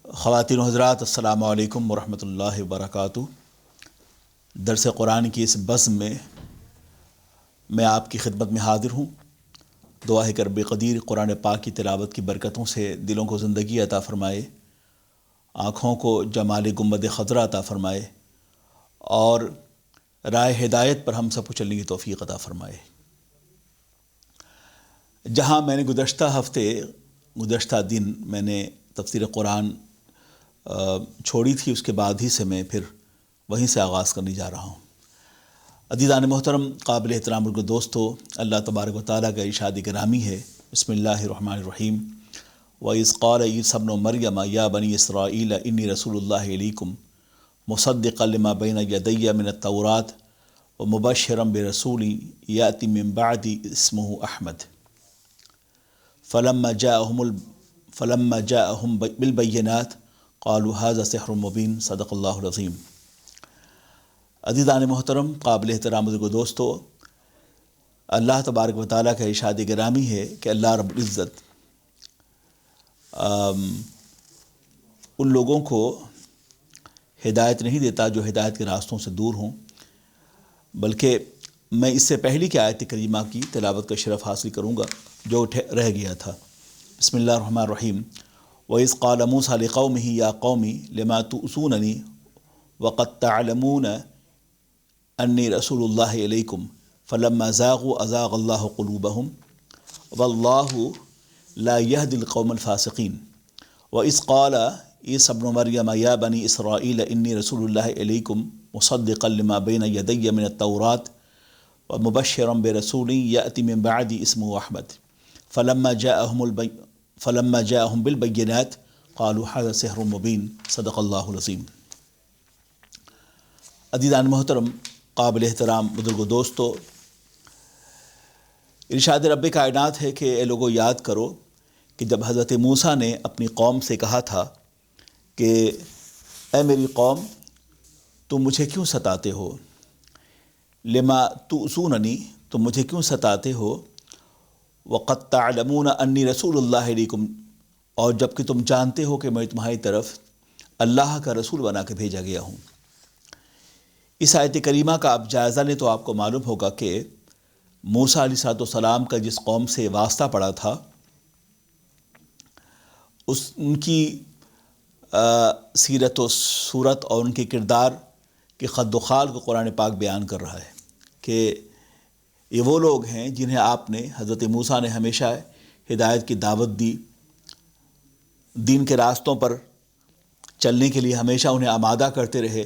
خواتین و حضرات، السلام علیکم ورحمۃ اللہ وبرکاتہ۔ درس قرآن کی اس بزم میں میں آپ کی خدمت میں حاضر ہوں۔ دعا ہے کہ رب قدیر قرآن پاک کی تلاوت کی برکتوں سے دلوں کو زندگی عطا فرمائے، آنکھوں کو جمال گنبد خضرا عطا فرمائے اور راہ ہدایت پر ہم سب کو چلنے کی توفیق عطا فرمائے۔ جہاں میں نے گزشتہ دن میں نے تفسیر قرآن چھوڑی تھی، اس کے بعد ہی سے میں پھر وہیں سے آغاز کرنے جا رہا ہوں۔ عزیزان محترم، قابل احترام بزرگ دوستو، اللہ تبارک و تعالیٰ کا ارشاد گرامی ہے، بسم اللہ الرحمن الرحیم۔ وَإِذْ قَالَ عِيسَىٰ ابْنُ مَرْيَمَ يَا بَنِي إِسْرَائِيلَ إِنِّي رَسُولُ اللَّهِ إِلَيْكُمْ مُصَدِّقًا لِمَا بَيْنَ يَدَيَّ مِنَ التَّوْرَاةِ وَمُبَشِّرًا بِرَسُولٍ يَأْتِي مِن بَعْدِي اسْمُهُ أَحْمَدُ فلما جاءهم بالبينات قالوا هذا سحر مبين۔ صدق اللہ العظیم۔ عزیزان محترم، قابل احترام بزرگ دوستو، اللہ تبارک و تعالیٰ کا ارشاد گرامی ہے کہ اللہ رب العزت ان لوگوں کو ہدایت نہیں دیتا جو ہدایت کے راستوں سے دور ہوں، بلکہ میں اس سے پہلی کی آیت کریمہ کی تلاوت کا شرف حاصل کروں گا جو رہ گیا تھا۔ بسم اللہ الرحمن الرحیم۔ وَإِذْ قَالَ مُوسَىٰ لِقَوْمِهِ يَا قَوْمِ لِمَا تُؤْذُونَنِي وَقَدْ تَعْلَمُونَ أَنِّي رَسُولُ اللَّهِ إِلَيْكُمْ فَلَمَّا زَاغُوا أَزَاغَ اللَّهُ قُلُوبَهُمْ وَاللَّهُ لَا يَهْدِي الْقَوْمَ الْفَاسِقِينَ۔ وَإِذْ قَالَ عِيسَىٰ ابْنُ مَرْيَمَ يَا بَنِي إِسْرَائِيلَ إِنِّي رَسُولُ اللَّهِ إِلَيْكُمْ مُصَدِّقًا لِمَا بَيْنَ يَدَيَّ مِنَ التَّوْرَاةِ وَمُبَشِّرًا بِرَسُولٍ يَأْتِي مِن بَعْدِي اسْمُهُ أَحْمَدُ فلما جاءهم بالبينات قالوا هذا سحر مبين۔ صدق اللہ العظیم۔ عزیزان محترم، قابل احترام بزرگ و دوستو، ارشاد رب کائنات ہے کہ اے لوگو یاد کرو کہ جب حضرت موسیٰ نے اپنی قوم سے کہا تھا کہ اے میری قوم، تم مجھے کیوں ستاتے ہو، لما تؤذوننی، تم مجھے کیوں ستاتے ہو، وَقَدْ تَعْلَمُونَ أَنِّي رَسُولُ اللَّهِ إِلَيْكُمْ، اور جب کہ تم جانتے ہو کہ میں تمہاری طرف اللہ کا رسول بنا کے بھیجا گیا ہوں۔ اس آیت کریمہ کا آپ جائزہ لیں تو آپ کو معلوم ہوگا کہ موسیٰ علیہ السلام کا جس قوم سے واسطہ پڑا تھا، ان کی سیرت و صورت اور ان کے کردار کے خد و خال کو قرآن پاک بیان کر رہا ہے کہ یہ وہ لوگ ہیں جنہیں آپ نے، حضرت موسیٰ نے ہمیشہ ہدایت کی دعوت دی، دین کے راستوں پر چلنے کے لیے ہمیشہ انہیں آمادہ کرتے رہے۔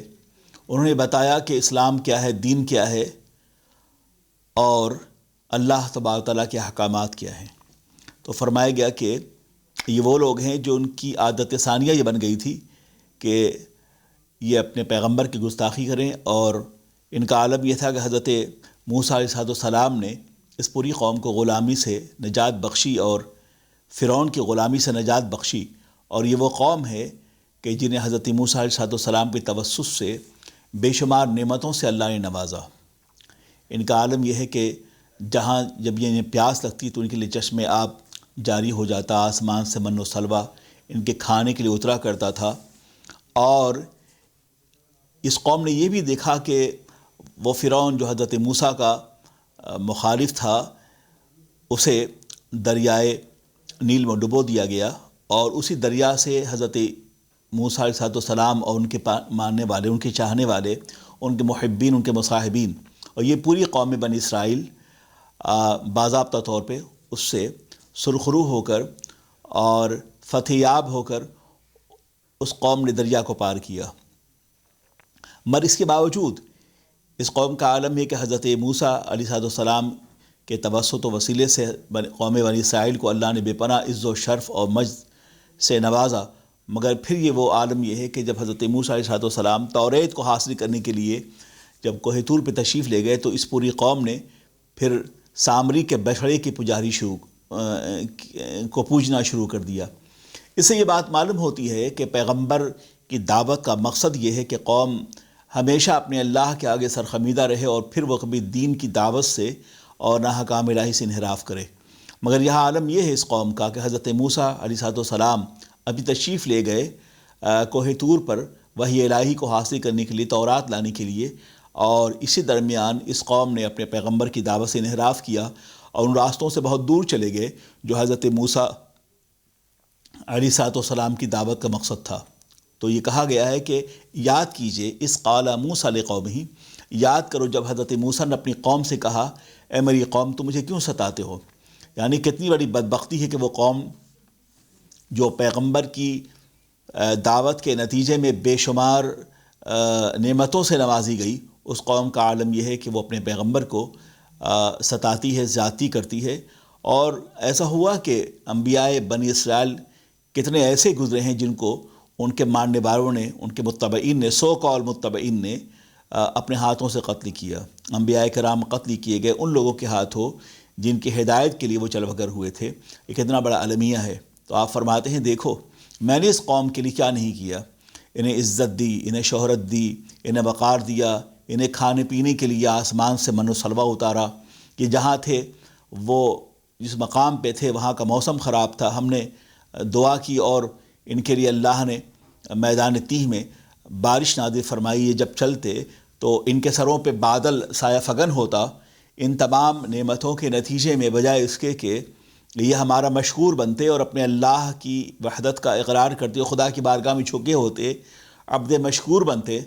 انہوں نے بتایا کہ اسلام کیا ہے، دین کیا ہے اور اللہ تبارک تعالیٰ کے احکامات کیا ہیں۔ تو فرمایا گیا کہ یہ وہ لوگ ہیں جو ان کی عادت ثانیہ یہ بن گئی تھی کہ یہ اپنے پیغمبر کی گستاخی کریں، اور ان کا عالم یہ تھا کہ حضرت موسیٰ علیہ السلام نے اس پوری قوم کو غلامی سے نجات بخشی اور فرعون کی غلامی سے نجات بخشی، اور یہ وہ قوم ہے کہ جنہیں حضرت موسیٰ علیہ السلام کے توسط سے بے شمار نعمتوں سے اللہ نے نوازا۔ ان کا عالم یہ ہے کہ جہاں جب یہ انہیں پیاس لگتی تو ان کے لیے چشمے آب جاری ہو جاتا، آسمان سے من و سلوہ ان کے کھانے کے لیے اترا کرتا تھا، اور اس قوم نے یہ بھی دیکھا کہ وہ فرعون جو حضرت موسیٰ کا مخالف تھا، اسے دریائے نیل میں ڈبو دیا گیا، اور اسی دریا سے حضرت موسیٰ علیہ السلام اور ان کے ماننے والے، ان کے چاہنے والے، ان کے محبین، ان کے مصاحبین، اور یہ پوری قوم بنی اسرائیل باضابطہ طور پہ اس سے سرخرو ہو کر اور فتح یاب ہو کر اس قوم نے دریا کو پار کیا۔ مگر اس کے باوجود اس قوم کا عالم یہ کہ حضرت موسیٰ علیہ السلام کے توسط و وسیلے سے قوم بنی اسرائیل کو اللہ نے بے پناہ عز و شرف اور مجد سے نوازا، مگر پھر یہ وہ عالم یہ ہے کہ جب حضرت موسیٰ علیہ السلام توریت کو حاصل کرنے کے لیے جب کوہ طور پہ تشریف لے گئے تو اس پوری قوم نے پھر سامری کے بچڑے کی پجاری کو پوجنا شروع کر دیا۔ اس سے یہ بات معلوم ہوتی ہے کہ پیغمبر کی دعوت کا مقصد یہ ہے کہ قوم ہمیشہ اپنے اللہ کے آگے سرخمیدہ رہے اور پھر وہ کبھی دین کی دعوت سے اور نہ حکام الہی سے انحراف کرے۔ مگر یہاں عالم یہ ہے اس قوم کا کہ حضرت موسیٰ علیہ السلام ابھی تشریف لے گئے کوہ طور پر وحی الہی کو حاصل کرنے کے لیے، تورات لانے کے لیے، اور اسی درمیان اس قوم نے اپنے پیغمبر کی دعوت سے انحراف کیا اور ان راستوں سے بہت دور چلے گئے جو حضرت موسیٰ علیہ السلام کی دعوت کا مقصد تھا۔ تو یہ کہا گیا ہے کہ یاد کیجئے اس قال موسیٰ لقومہ، یاد کرو جب حضرت موسیٰ نے اپنی قوم سے کہا اے میری قوم تم مجھے کیوں ستاتے ہو۔ یعنی کتنی بڑی بدبختی ہے کہ وہ قوم جو پیغمبر کی دعوت کے نتیجے میں بے شمار نعمتوں سے نوازی گئی، اس قوم کا عالم یہ ہے کہ وہ اپنے پیغمبر کو ستاتی ہے، زیادتی کرتی ہے۔ اور ایسا ہوا کہ انبیاء بنی اسرائیل کتنے ایسے گزرے ہیں جن کو ان کے ماننے والوں نے، ان کے متبعین نے، سو کال متبعین نے اپنے ہاتھوں سے قتل کیا۔ انبیاء کرام قتل کیے گئے ان لوگوں کے ہاتھوں جن کی ہدایت کے لیے وہ چل بگر ہوئے تھے۔ یہ کتنا بڑا المیہ ہے۔ تو آپ فرماتے ہیں دیکھو میں نے اس قوم کے لیے کیا نہیں کیا، انہیں عزت دی، انہیں شہرت دی، انہیں وقار دیا، انہیں کھانے پینے کے لیے آسمان سے من و سلوہ اتارا کہ جہاں تھے وہ جس مقام پہ تھے وہاں کا موسم خراب تھا، ہم نے دعا کی اور ان کے لیے اللہ نے میدان تیہ میں بارش نازل فرمائی ہے، جب چلتے تو ان کے سروں پہ بادل سایہ فگن ہوتا۔ ان تمام نعمتوں کے نتیجے میں بجائے اس کے کہ یہ ہمارا مشکور بنتے اور اپنے اللہ کی وحدت کا اقرار کرتے، خدا کی بارگاہ میں جھکے ہوتے، عبد مشکور بنتے،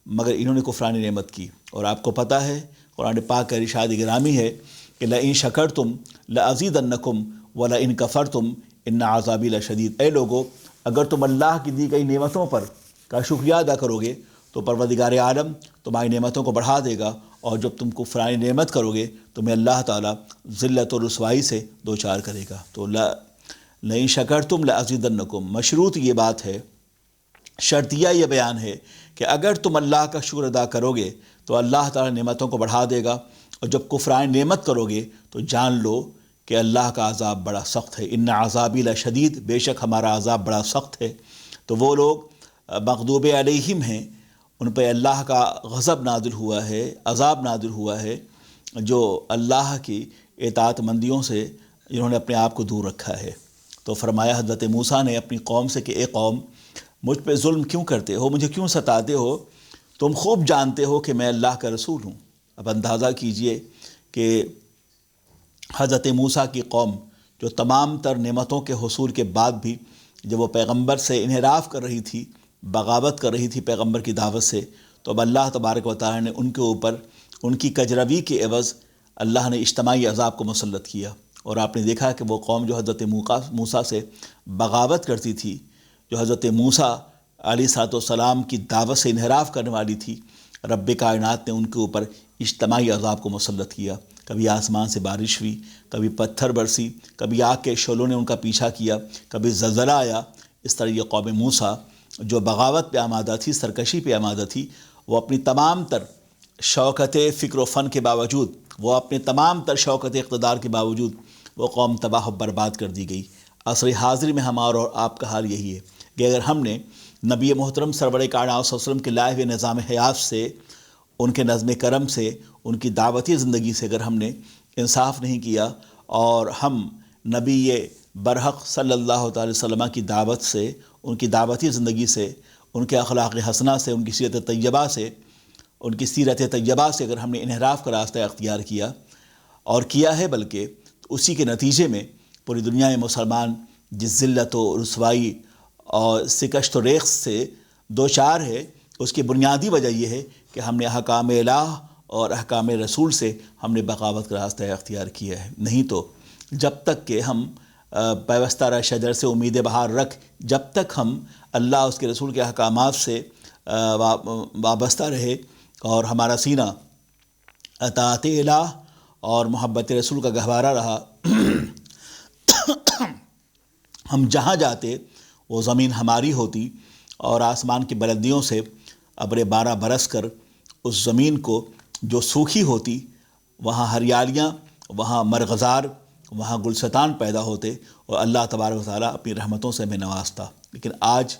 مگر انہوں نے کفران نعمت کی۔ اور آپ کو پتہ ہے قرآن پاک کا ارشاد گرامی ہے کہ لئن شکرتم لازیدنکم ولئن کفرتم ان عذابی لشدید۔ اے لوگو اگر تم اللہ کی دی گئی نعمتوں پر کا شکریہ ادا کرو گے تو پروردگار عالم تمہاری نعمتوں کو بڑھا دے گا، اور جب تم کفران نعمت کرو گے تمہیں اللہ تعالیٰ ذلت و رسوائی سے دوچار کرے گا۔ تو لئن شکرتم لازیدنکم، مشروط یہ بات ہے، شرطیہ یہ بیان ہے کہ اگر تم اللہ کا شکر ادا کرو گے تو اللہ تعالیٰ نعمتوں کو بڑھا دے گا، اور جب کفران نعمت کرو گے تو جان لو کہ اللہ کا عذاب بڑا سخت ہے۔ ان عذابی لشدید، بے شک ہمارا عذاب بڑا سخت ہے۔ تو وہ لوگ مغضوب علیہم ہیں، ان پہ اللہ کا غضب نازل ہوا ہے، عذاب نازل ہوا ہے، جو اللہ کی اطاعت مندیوں سے جنہوں نے اپنے آپ کو دور رکھا ہے۔ تو فرمایا حضرت موسیٰ نے اپنی قوم سے کہ اے قوم مجھ پہ ظلم کیوں کرتے ہو، مجھے کیوں ستاتے ہو، تم خوب جانتے ہو کہ میں اللہ کا رسول ہوں۔ اب اندازہ کیجئے کہ حضرت موسیٰ کی قوم جو تمام تر نعمتوں کے حصول کے بعد بھی جب وہ پیغمبر سے انحراف کر رہی تھی، بغاوت کر رہی تھی پیغمبر کی دعوت سے، تو اب اللہ تبارک و تعالیٰ نے ان کے اوپر ان کی کجروی کے عوض اللہ نے اجتماعی عذاب کو مسلط کیا۔ اور آپ نے دیکھا کہ وہ قوم جو حضرت موسیٰ سے بغاوت کرتی تھی، جو حضرت موسیٰ علیہ السلام کی دعوت سے انحراف کرنے والی تھی، رب کائنات نے ان کے اوپر اجتماعی عذاب کو مسلط کیا۔ کبھی آسمان سے بارش ہوئی، کبھی پتھر برسی، کبھی آگ کے شعلوں نے ان کا پیچھا کیا، کبھی زلزلہ آیا۔ اس طرح یہ قوم موسیٰ جو بغاوت پہ آمادہ تھی، سرکشی پہ آمادہ تھی، وہ اپنی تمام تر شوکت فکر و فن کے باوجود، وہ اپنے تمام تر شوکت اقتدار کے باوجود وہ قوم تباہ و برباد کر دی گئی۔ عصر حاضر میں ہمارا اور آپ کا حال یہی ہے کہ اگر ہم نے نبی محترم سرور کائنات صلی اللہ علیہ وسلم کے لائے ہوئے نظام حیات سے، ان کے نظم کرم سے، ان کی دعوتی زندگی سے اگر ہم نے انصاف نہیں کیا، اور ہم نبی برحق صلی اللہ تعالی وسلم کی دعوت سے، ان کی دعوتی زندگی سے، ان کے اخلاق حسنہ سے، ان کی سیرت طیبہ سے اگر ہم نے انحراف کا راستہ اختیار کیا اور کیا ہے، بلکہ اسی کے نتیجے میں پوری دنیا میں مسلمان جس ذلت و رسوائی اور سکشت و ریخت سے دوچار ہے، اس کی بنیادی وجہ یہ ہے کہ ہم نے احکام الہ اور احکام رسول سے ہم نے بغاوت کا راستہ اختیار کیا ہے۔ نہیں تو جب تک کہ ہم پیوستہ شجر سے امید بہار رکھ، جب تک ہم اللہ اس کے رسول کے احکامات سے وابستہ رہے اور ہمارا سینہ اطاعت الہ اور محبت رسول کا گہوارہ رہا، ہم جہاں جاتے وہ زمین ہماری ہوتی، اور آسمان کی بلندیوں سے ابر بارہ برس کر اس زمین کو جو سوکھی ہوتی، وہاں ہریالیاں، وہاں مرغزار، وہاں گلستان پیدا ہوتے، اور اللہ تبارک و تعالیٰ اپنی رحمتوں سے ہمیں نوازتا۔ لیکن آج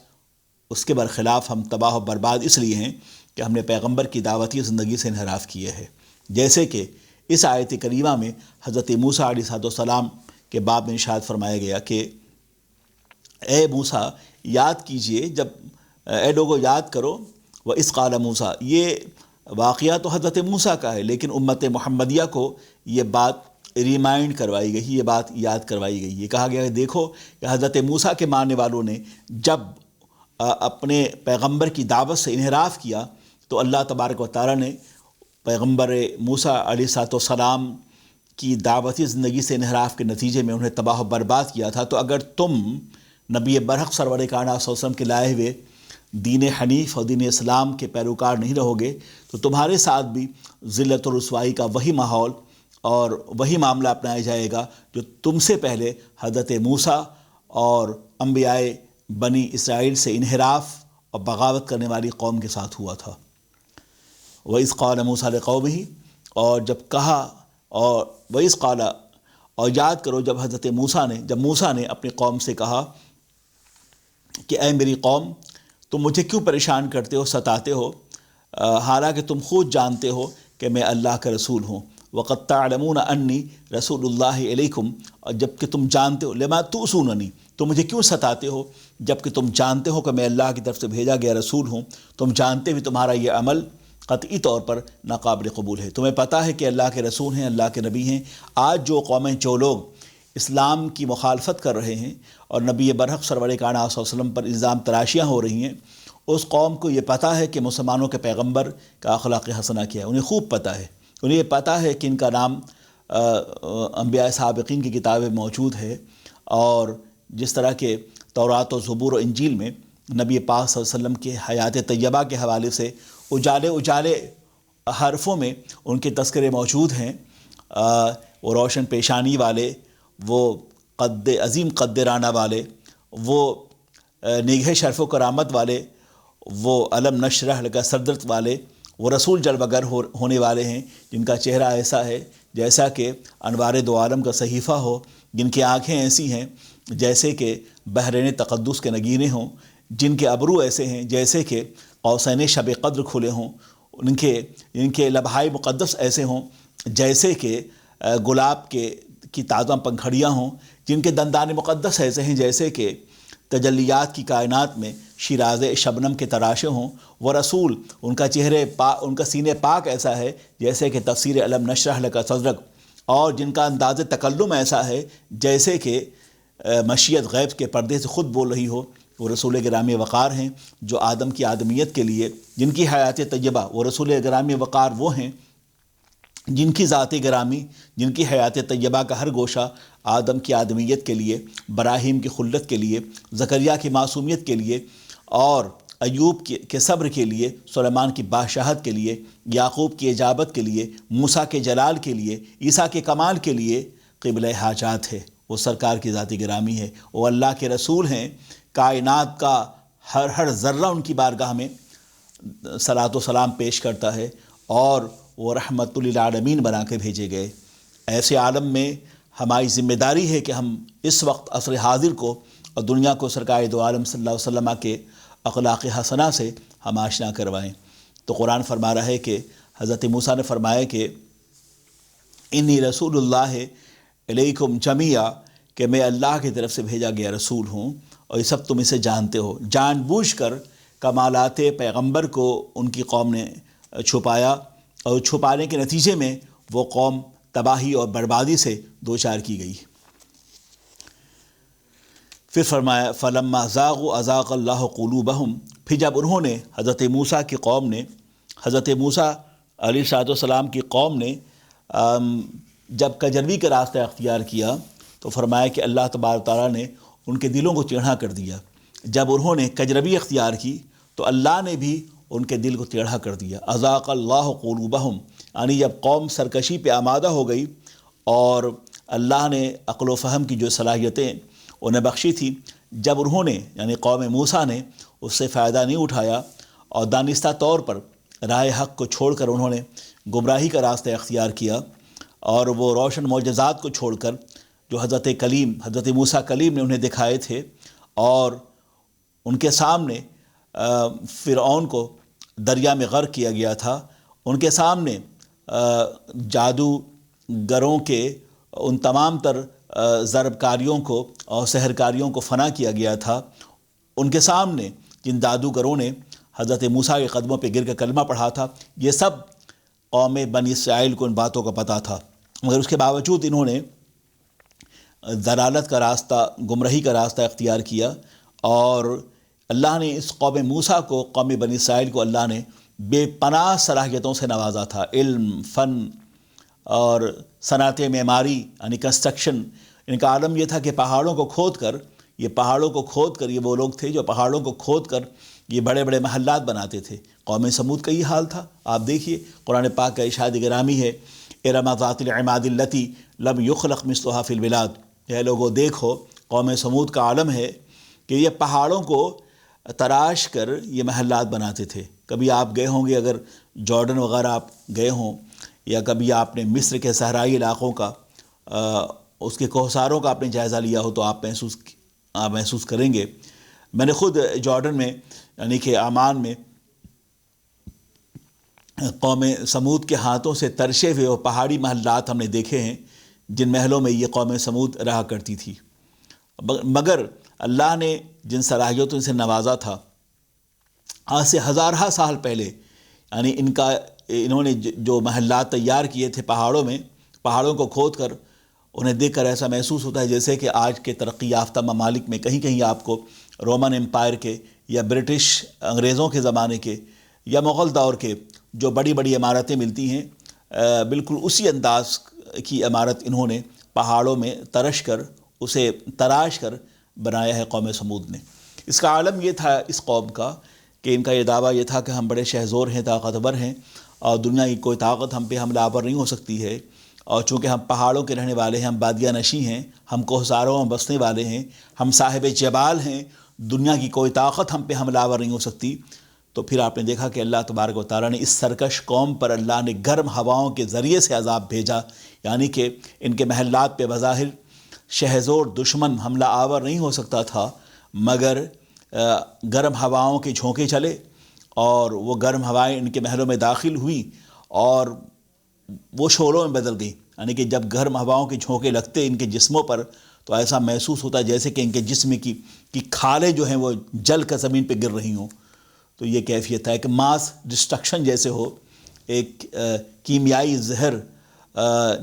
اس کے برخلاف ہم تباہ و برباد اس لیے ہیں کہ ہم نے پیغمبر کی دعوتی زندگی سے انحراف کیا ہے۔ جیسے کہ اس آیت کریمہ میں حضرت موسیٰ علیہ السلام کے باب میں ارشاد فرمایا گیا کہ اے موسیٰ یاد کیجئے جب اے لوگو یاد کرو، وَإِذْ قَالَ موسیٰ، یہ واقعہ تو حضرت موسیٰ کا ہے، لیکن امت محمدیہ کو یہ بات ریمائنڈ کروائی گئی، یہ بات یاد کروائی گئی، یہ کہا گیا کہ دیکھو کہ حضرت موسیٰ کے ماننے والوں نے جب اپنے پیغمبر کی دعوت سے انحراف کیا تو اللہ تبارک و تعالیٰ نے پیغمبر موسیٰ علیہ السلام کی دعوتی زندگی سے انحراف کے نتیجے میں انہیں تباہ و برباد کیا تھا۔ تو اگر تم نبی برحق سرور کائنات صلی اللہ علیہ وسلم کے لائے ہوئے دین حنیف اور دین اسلام کے پیروکار نہیں رہو گے تو تمہارے ساتھ بھی ذلت و رسوائی کا وہی ماحول اور وہی معاملہ اپنایا جائے گا جو تم سے پہلے حضرت موسیٰ اور انبیاء بنی اسرائیل سے انحراف اور بغاوت کرنے والی قوم کے ساتھ ہوا تھا۔ وَإِذْ قَالَ مُوسَىٰ لِقَوْمِهِ، اور جب کہا، اور وَإِذْ قَالَ، اور یاد کرو جب حضرت موسیٰ نے، جب موسیٰ نے اپنی قوم سے کہا کہ اے میری قوم، تم مجھے کیوں پریشان کرتے ہو، ستاتے ہو، حالانکہ تم خود جانتے ہو کہ میں اللہ کا رسول ہوں۔ وَقَدْ تَعْلَمُونَ أَنِّي رَسُولُ اللَّهِ إِلَيْكُمْ، اور جب کہ تم جانتے ہو، لِمَا تُؤْذُونَنِي، تم مجھے کیوں ستاتے ہو جب کہ تم جانتے ہو کہ میں اللہ کی طرف سے بھیجا گیا رسول ہوں، تم جانتے بھی تمہارا یہ عمل قطعی طور پر ناقابل قبول ہے، تمہیں پتہ ہے کہ اللہ کے رسول ہیں، اللہ کے نبی ہیں۔ آج جو قومیں، جو لوگ اسلام کی مخالفت کر رہے ہیں اور نبی برحق سرور کائنات صلی اللہ علیہ وسلم پر الزام تراشیاں ہو رہی ہیں، اس قوم کو یہ پتہ ہے کہ مسلمانوں کے پیغمبر کا اخلاق حسنہ کیا ہے، انہیں خوب پتہ ہے، انہیں یہ پتہ ہے کہ ان کا نام انبیاء سابقین کی کتابیں موجود ہے، اور جس طرح کہ تورات و زبور و انجیل میں نبی پاک صلی اللہ علیہ وسلم کے حیات طیبہ کے حوالے سے اجالے حرفوں میں ان کے تذکرے موجود ہیں، وہ روشن پیشانی والے، وہ قد عظیم قدرانہ والے، وہ نگہ شرف و کرامت والے، وہ علم نشرح لک صدرت والے، وہ رسول جلوہ گر ہونے والے ہیں جن کا چہرہ ایسا ہے جیسا کہ انوار دو عالم کا صحیفہ ہو، جن کی آنکھیں ایسی ہیں جیسے کہ بحرین تقدس کے نگینے ہوں، جن کے ابرو ایسے ہیں جیسے کہ قوسین شب قدر کھلے ہوں، ان کے لبہائے مقدس ایسے ہوں جیسے کہ گلاب کی تازہ پنکھڑیاں ہوں، جن کے دندان مقدس ایسے ہیں جیسے کہ تجلیات کی کائنات میں شیراز شبنم کے تراشے ہوں۔ وہ رسول، ان کا ان کا سینہ پاک ایسا ہے جیسے کہ تفسیر علم نشرح لک صدرک، اور جن کا انداز تکلم ایسا ہے جیسے کہ مشیت غیب کے پردے سے خود بول رہی ہو۔ وہ رسول گرامی وقار ہیں جو آدم کی آدمیت کے لیے، جن کی حیات طیبہ، وہ رسول گرامی وقار وہ ہیں جن کی ذات گرامی، جن کی حیات طیبہ کا ہر گوشہ آدم کی آدمیت کے لیے، ابراہیم کی خلت کے لیے، زکریا کی معصومیت کے لیے، اور ایوب کے صبر کے لیے، سلیمان کی بادشاہت کے لیے، یعقوب کی اجابت کے لیے، موسیٰ کے جلال کے لیے، عیسیٰ کے کمال کے لیے قبلہ حاجات ہے۔ وہ سرکار کی ذات گرامی ہے، وہ اللہ کے رسول ہیں، کائنات کا ہر ذرہ ان کی بارگاہ میں صلاۃ و سلام پیش کرتا ہے، اور وہ رحمت للعالمین بنا کے بھیجے گئے۔ ایسے عالم میں ہماری ذمہ داری ہے کہ ہم اس وقت عصر حاضر کو اور دنیا کو سرکار دو عالم صلی اللہ علیہ وسلم کے اخلاق حسنہ سے ہم آشنا کروائیں۔ تو قرآن فرما رہا ہے کہ حضرت موسیٰ نے فرمایا کہ انی رسول اللہ علیکم جمیعا، کہ میں اللہ کی طرف سے بھیجا گیا رسول ہوں، اور یہ سب تم اسے جانتے ہو۔ جان بوجھ کر کمالات پیغمبر کو ان کی قوم نے چھپایا، اور چھپانے کے نتیجے میں وہ قوم تباہی اور بربادی سے دوچار کی گئی۔ پھر فرمایا فَلَمَّا زَاغُوا أَزَاغَ اللَّهُ قُلُوبَهُمْ، پھر جب انہوں نے، حضرت موسیٰ کی قوم نے، حضرت موسیٰ علیہ السلام کی قوم نے جب کجروی کا راستہ اختیار کیا تو فرمایا کہ اللہ تبارک تعالیٰ نے ان کے دلوں کو ٹیڑھا کر دیا۔ جب انہوں نے کجروی اختیار کی تو اللہ نے بھی ان کے دل کو ٹیڑھا کر دیا۔ أَزَاغَ اللَّهُ قُلُوبَهُمْ، یعنی جب قوم سرکشی پہ آمادہ ہو گئی اور اللہ نے عقل و فہم کی جو صلاحیتیں انہیں بخشی تھی، جب انہوں نے، یعنی قوم موسیٰ نے اس سے فائدہ نہیں اٹھایا اور دانستہ طور پر راہ حق کو چھوڑ کر انہوں نے گمراہی کا راستہ اختیار کیا، اور وہ روشن معجزات کو چھوڑ کر جو حضرت موسیٰ کلیم نے انہیں دکھائے تھے، اور ان کے سامنے فرعون کو دریا میں غرق کیا گیا تھا، ان کے سامنے جادوگروں کے ان تمام تر ضرب کاریوں کو اور سحر کاریوں کو فنا کیا گیا تھا، ان کے سامنے جن جادوگروں نے حضرت موسیٰ کے قدموں پہ گر کے کلمہ پڑھا تھا، یہ سب قوم بنی اسرائیل کو ان باتوں کا پتہ تھا، مگر اس کے باوجود انہوں نے ضلالت کا راستہ، گمراہی کا راستہ اختیار کیا، اور اللہ نے اس قوم موسیٰ کو، قوم بنی اسرائیل کو اللہ نے بے پناہ صلاحیتوں سے نوازا تھا، علم، فن اور صنعت معماری یعنی کنسٹرکشن۔ ان کا عالم یہ تھا کہ پہاڑوں کو کھود کر یہ وہ لوگ تھے جو پہاڑوں کو کھود کر یہ بڑے بڑے محلات بناتے تھے۔ قوم سمود کا یہ حال تھا۔ آپ دیکھیے قرآن پاک کا ارشاد گرامی ہے، ارم ذات العماد التی لم یخلق مثلها فی البلاد۔ اے لوگو دیکھو، قوم سمود کا عالم ہے کہ یہ پہاڑوں کو تراش کر یہ محلات بناتے تھے۔ کبھی آپ گئے ہوں گے، اگر جارڈن وغیرہ آپ گئے ہوں، یا کبھی آپ نے مصر کے صحرائی علاقوں کا، اس کے کوہساروں کا آپ نے جائزہ لیا ہو، تو آپ محسوس کریں گے۔ میں نے خود جارڈن میں یعنی کہ عمان میں قوم سمود کے ہاتھوں سے ترشے ہوئے وہ پہاڑی محلات ہم نے دیکھے ہیں، جن محلوں میں یہ قوم سمود رہا کرتی تھی۔ مگر اللہ نے جن صلاحیتوں سے نوازا تھا، آج سے ہزارہ سال پہلے، یعنی انہوں نے جو محلات تیار کیے تھے پہاڑوں میں، پہاڑوں کو کھود کر، انہیں دیکھ کر ایسا محسوس ہوتا ہے جیسے کہ آج کے ترقی یافتہ ممالک میں کہیں کہیں آپ کو رومن امپائر کے یا برٹش انگریزوں کے زمانے کے یا مغل دور کے جو بڑی بڑی عمارتیں ملتی ہیں، بالکل اسی انداز کی عمارت انہوں نے پہاڑوں میں اسے تراش کر بنایا ہے قوم سمود نے۔ اس کا عالم یہ تھا اس قوم کا کہ ان کا یہ دعویٰ یہ تھا کہ ہم بڑے شہزور ہیں، طاقتور ہیں، اور دنیا کی کوئی طاقت ہم پہ حملہ آور نہیں ہو سکتی ہے، اور چونکہ ہم پہاڑوں کے رہنے والے ہیں، ہم بادیہ نشیں ہیں، ہم کوہساروں میں بسنے والے ہیں، ہم صاحب جبال ہیں، دنیا کی کوئی طاقت ہم پہ حملہ آور نہیں ہو سکتی۔ تو پھر آپ نے دیکھا کہ اللہ تبارک و تعالیٰ نے اس سرکش قوم پر اللہ نے گرم ہوائوں کے ذریعے سے عذاب بھیجا، یعنی کہ ان کے محلات پہ بظاہر شہزور دشمن حملہ آور نہیں ہو سکتا تھا، مگر گرم ہواؤں کے جھونکے چلے، اور وہ گرم ہوائیں ان کے محلوں میں داخل ہوئیں اور وہ شعلوں میں بدل گئیں، یعنی کہ جب گرم ہواؤں کے جھونکے لگتے ان کے جسموں پر تو ایسا محسوس ہوتا ہے جیسے کہ ان کے جسم کی کھالیں جو ہیں وہ جل کر زمین پہ گر رہی ہوں۔ تو یہ کیفیت ہے کہ ماس ڈسٹرکشن جیسے ہو، ایک کیمیائی زہر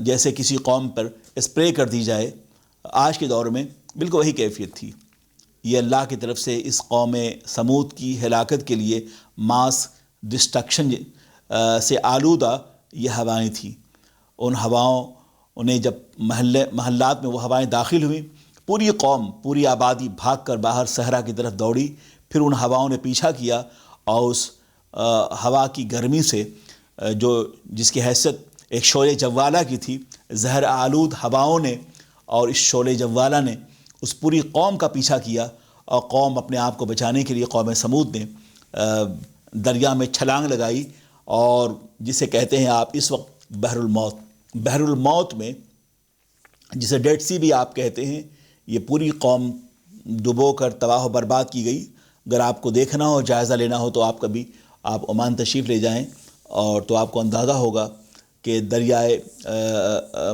جیسے کسی قوم پر اسپرے کر دی جائے، آج کے دور میں بالکل وہی کیفیت تھی۔ یہ اللہ کی طرف سے اس قوم سمود کی ہلاکت کے لیے ماس ڈسٹرکشن سے آلودہ یہ ہوائیں تھیں۔ ان ہواؤں انہیں جب محلات میں وہ ہوائیں داخل ہوئیں، پوری قوم، پوری آبادی بھاگ کر باہر صحرا کی طرف دوڑی، پھر ان ہواؤں نے پیچھا کیا، اور اس ہوا کی گرمی سے جس کی حیثیت ایک شعلہ جوالہ کی تھی، زہر آلود ہواؤں نے اور اس شعلہ جوالہ نے اس پوری قوم کا پیچھا کیا، اور قوم اپنے آپ کو بچانے کے لیے قوم سمود نے دریا میں چھلانگ لگائی، اور جسے کہتے ہیں آپ اس وقت بحر الموت میں، جسے ڈیڈ سی بھی آپ کہتے ہیں، یہ پوری قوم ڈبو کر تباہ و برباد کی گئی۔ اگر آپ کو دیکھنا ہو، جائزہ لینا ہو، تو آپ عمان تشریف لے جائیں، اور تو آپ کو اندازہ ہوگا کہ دریائے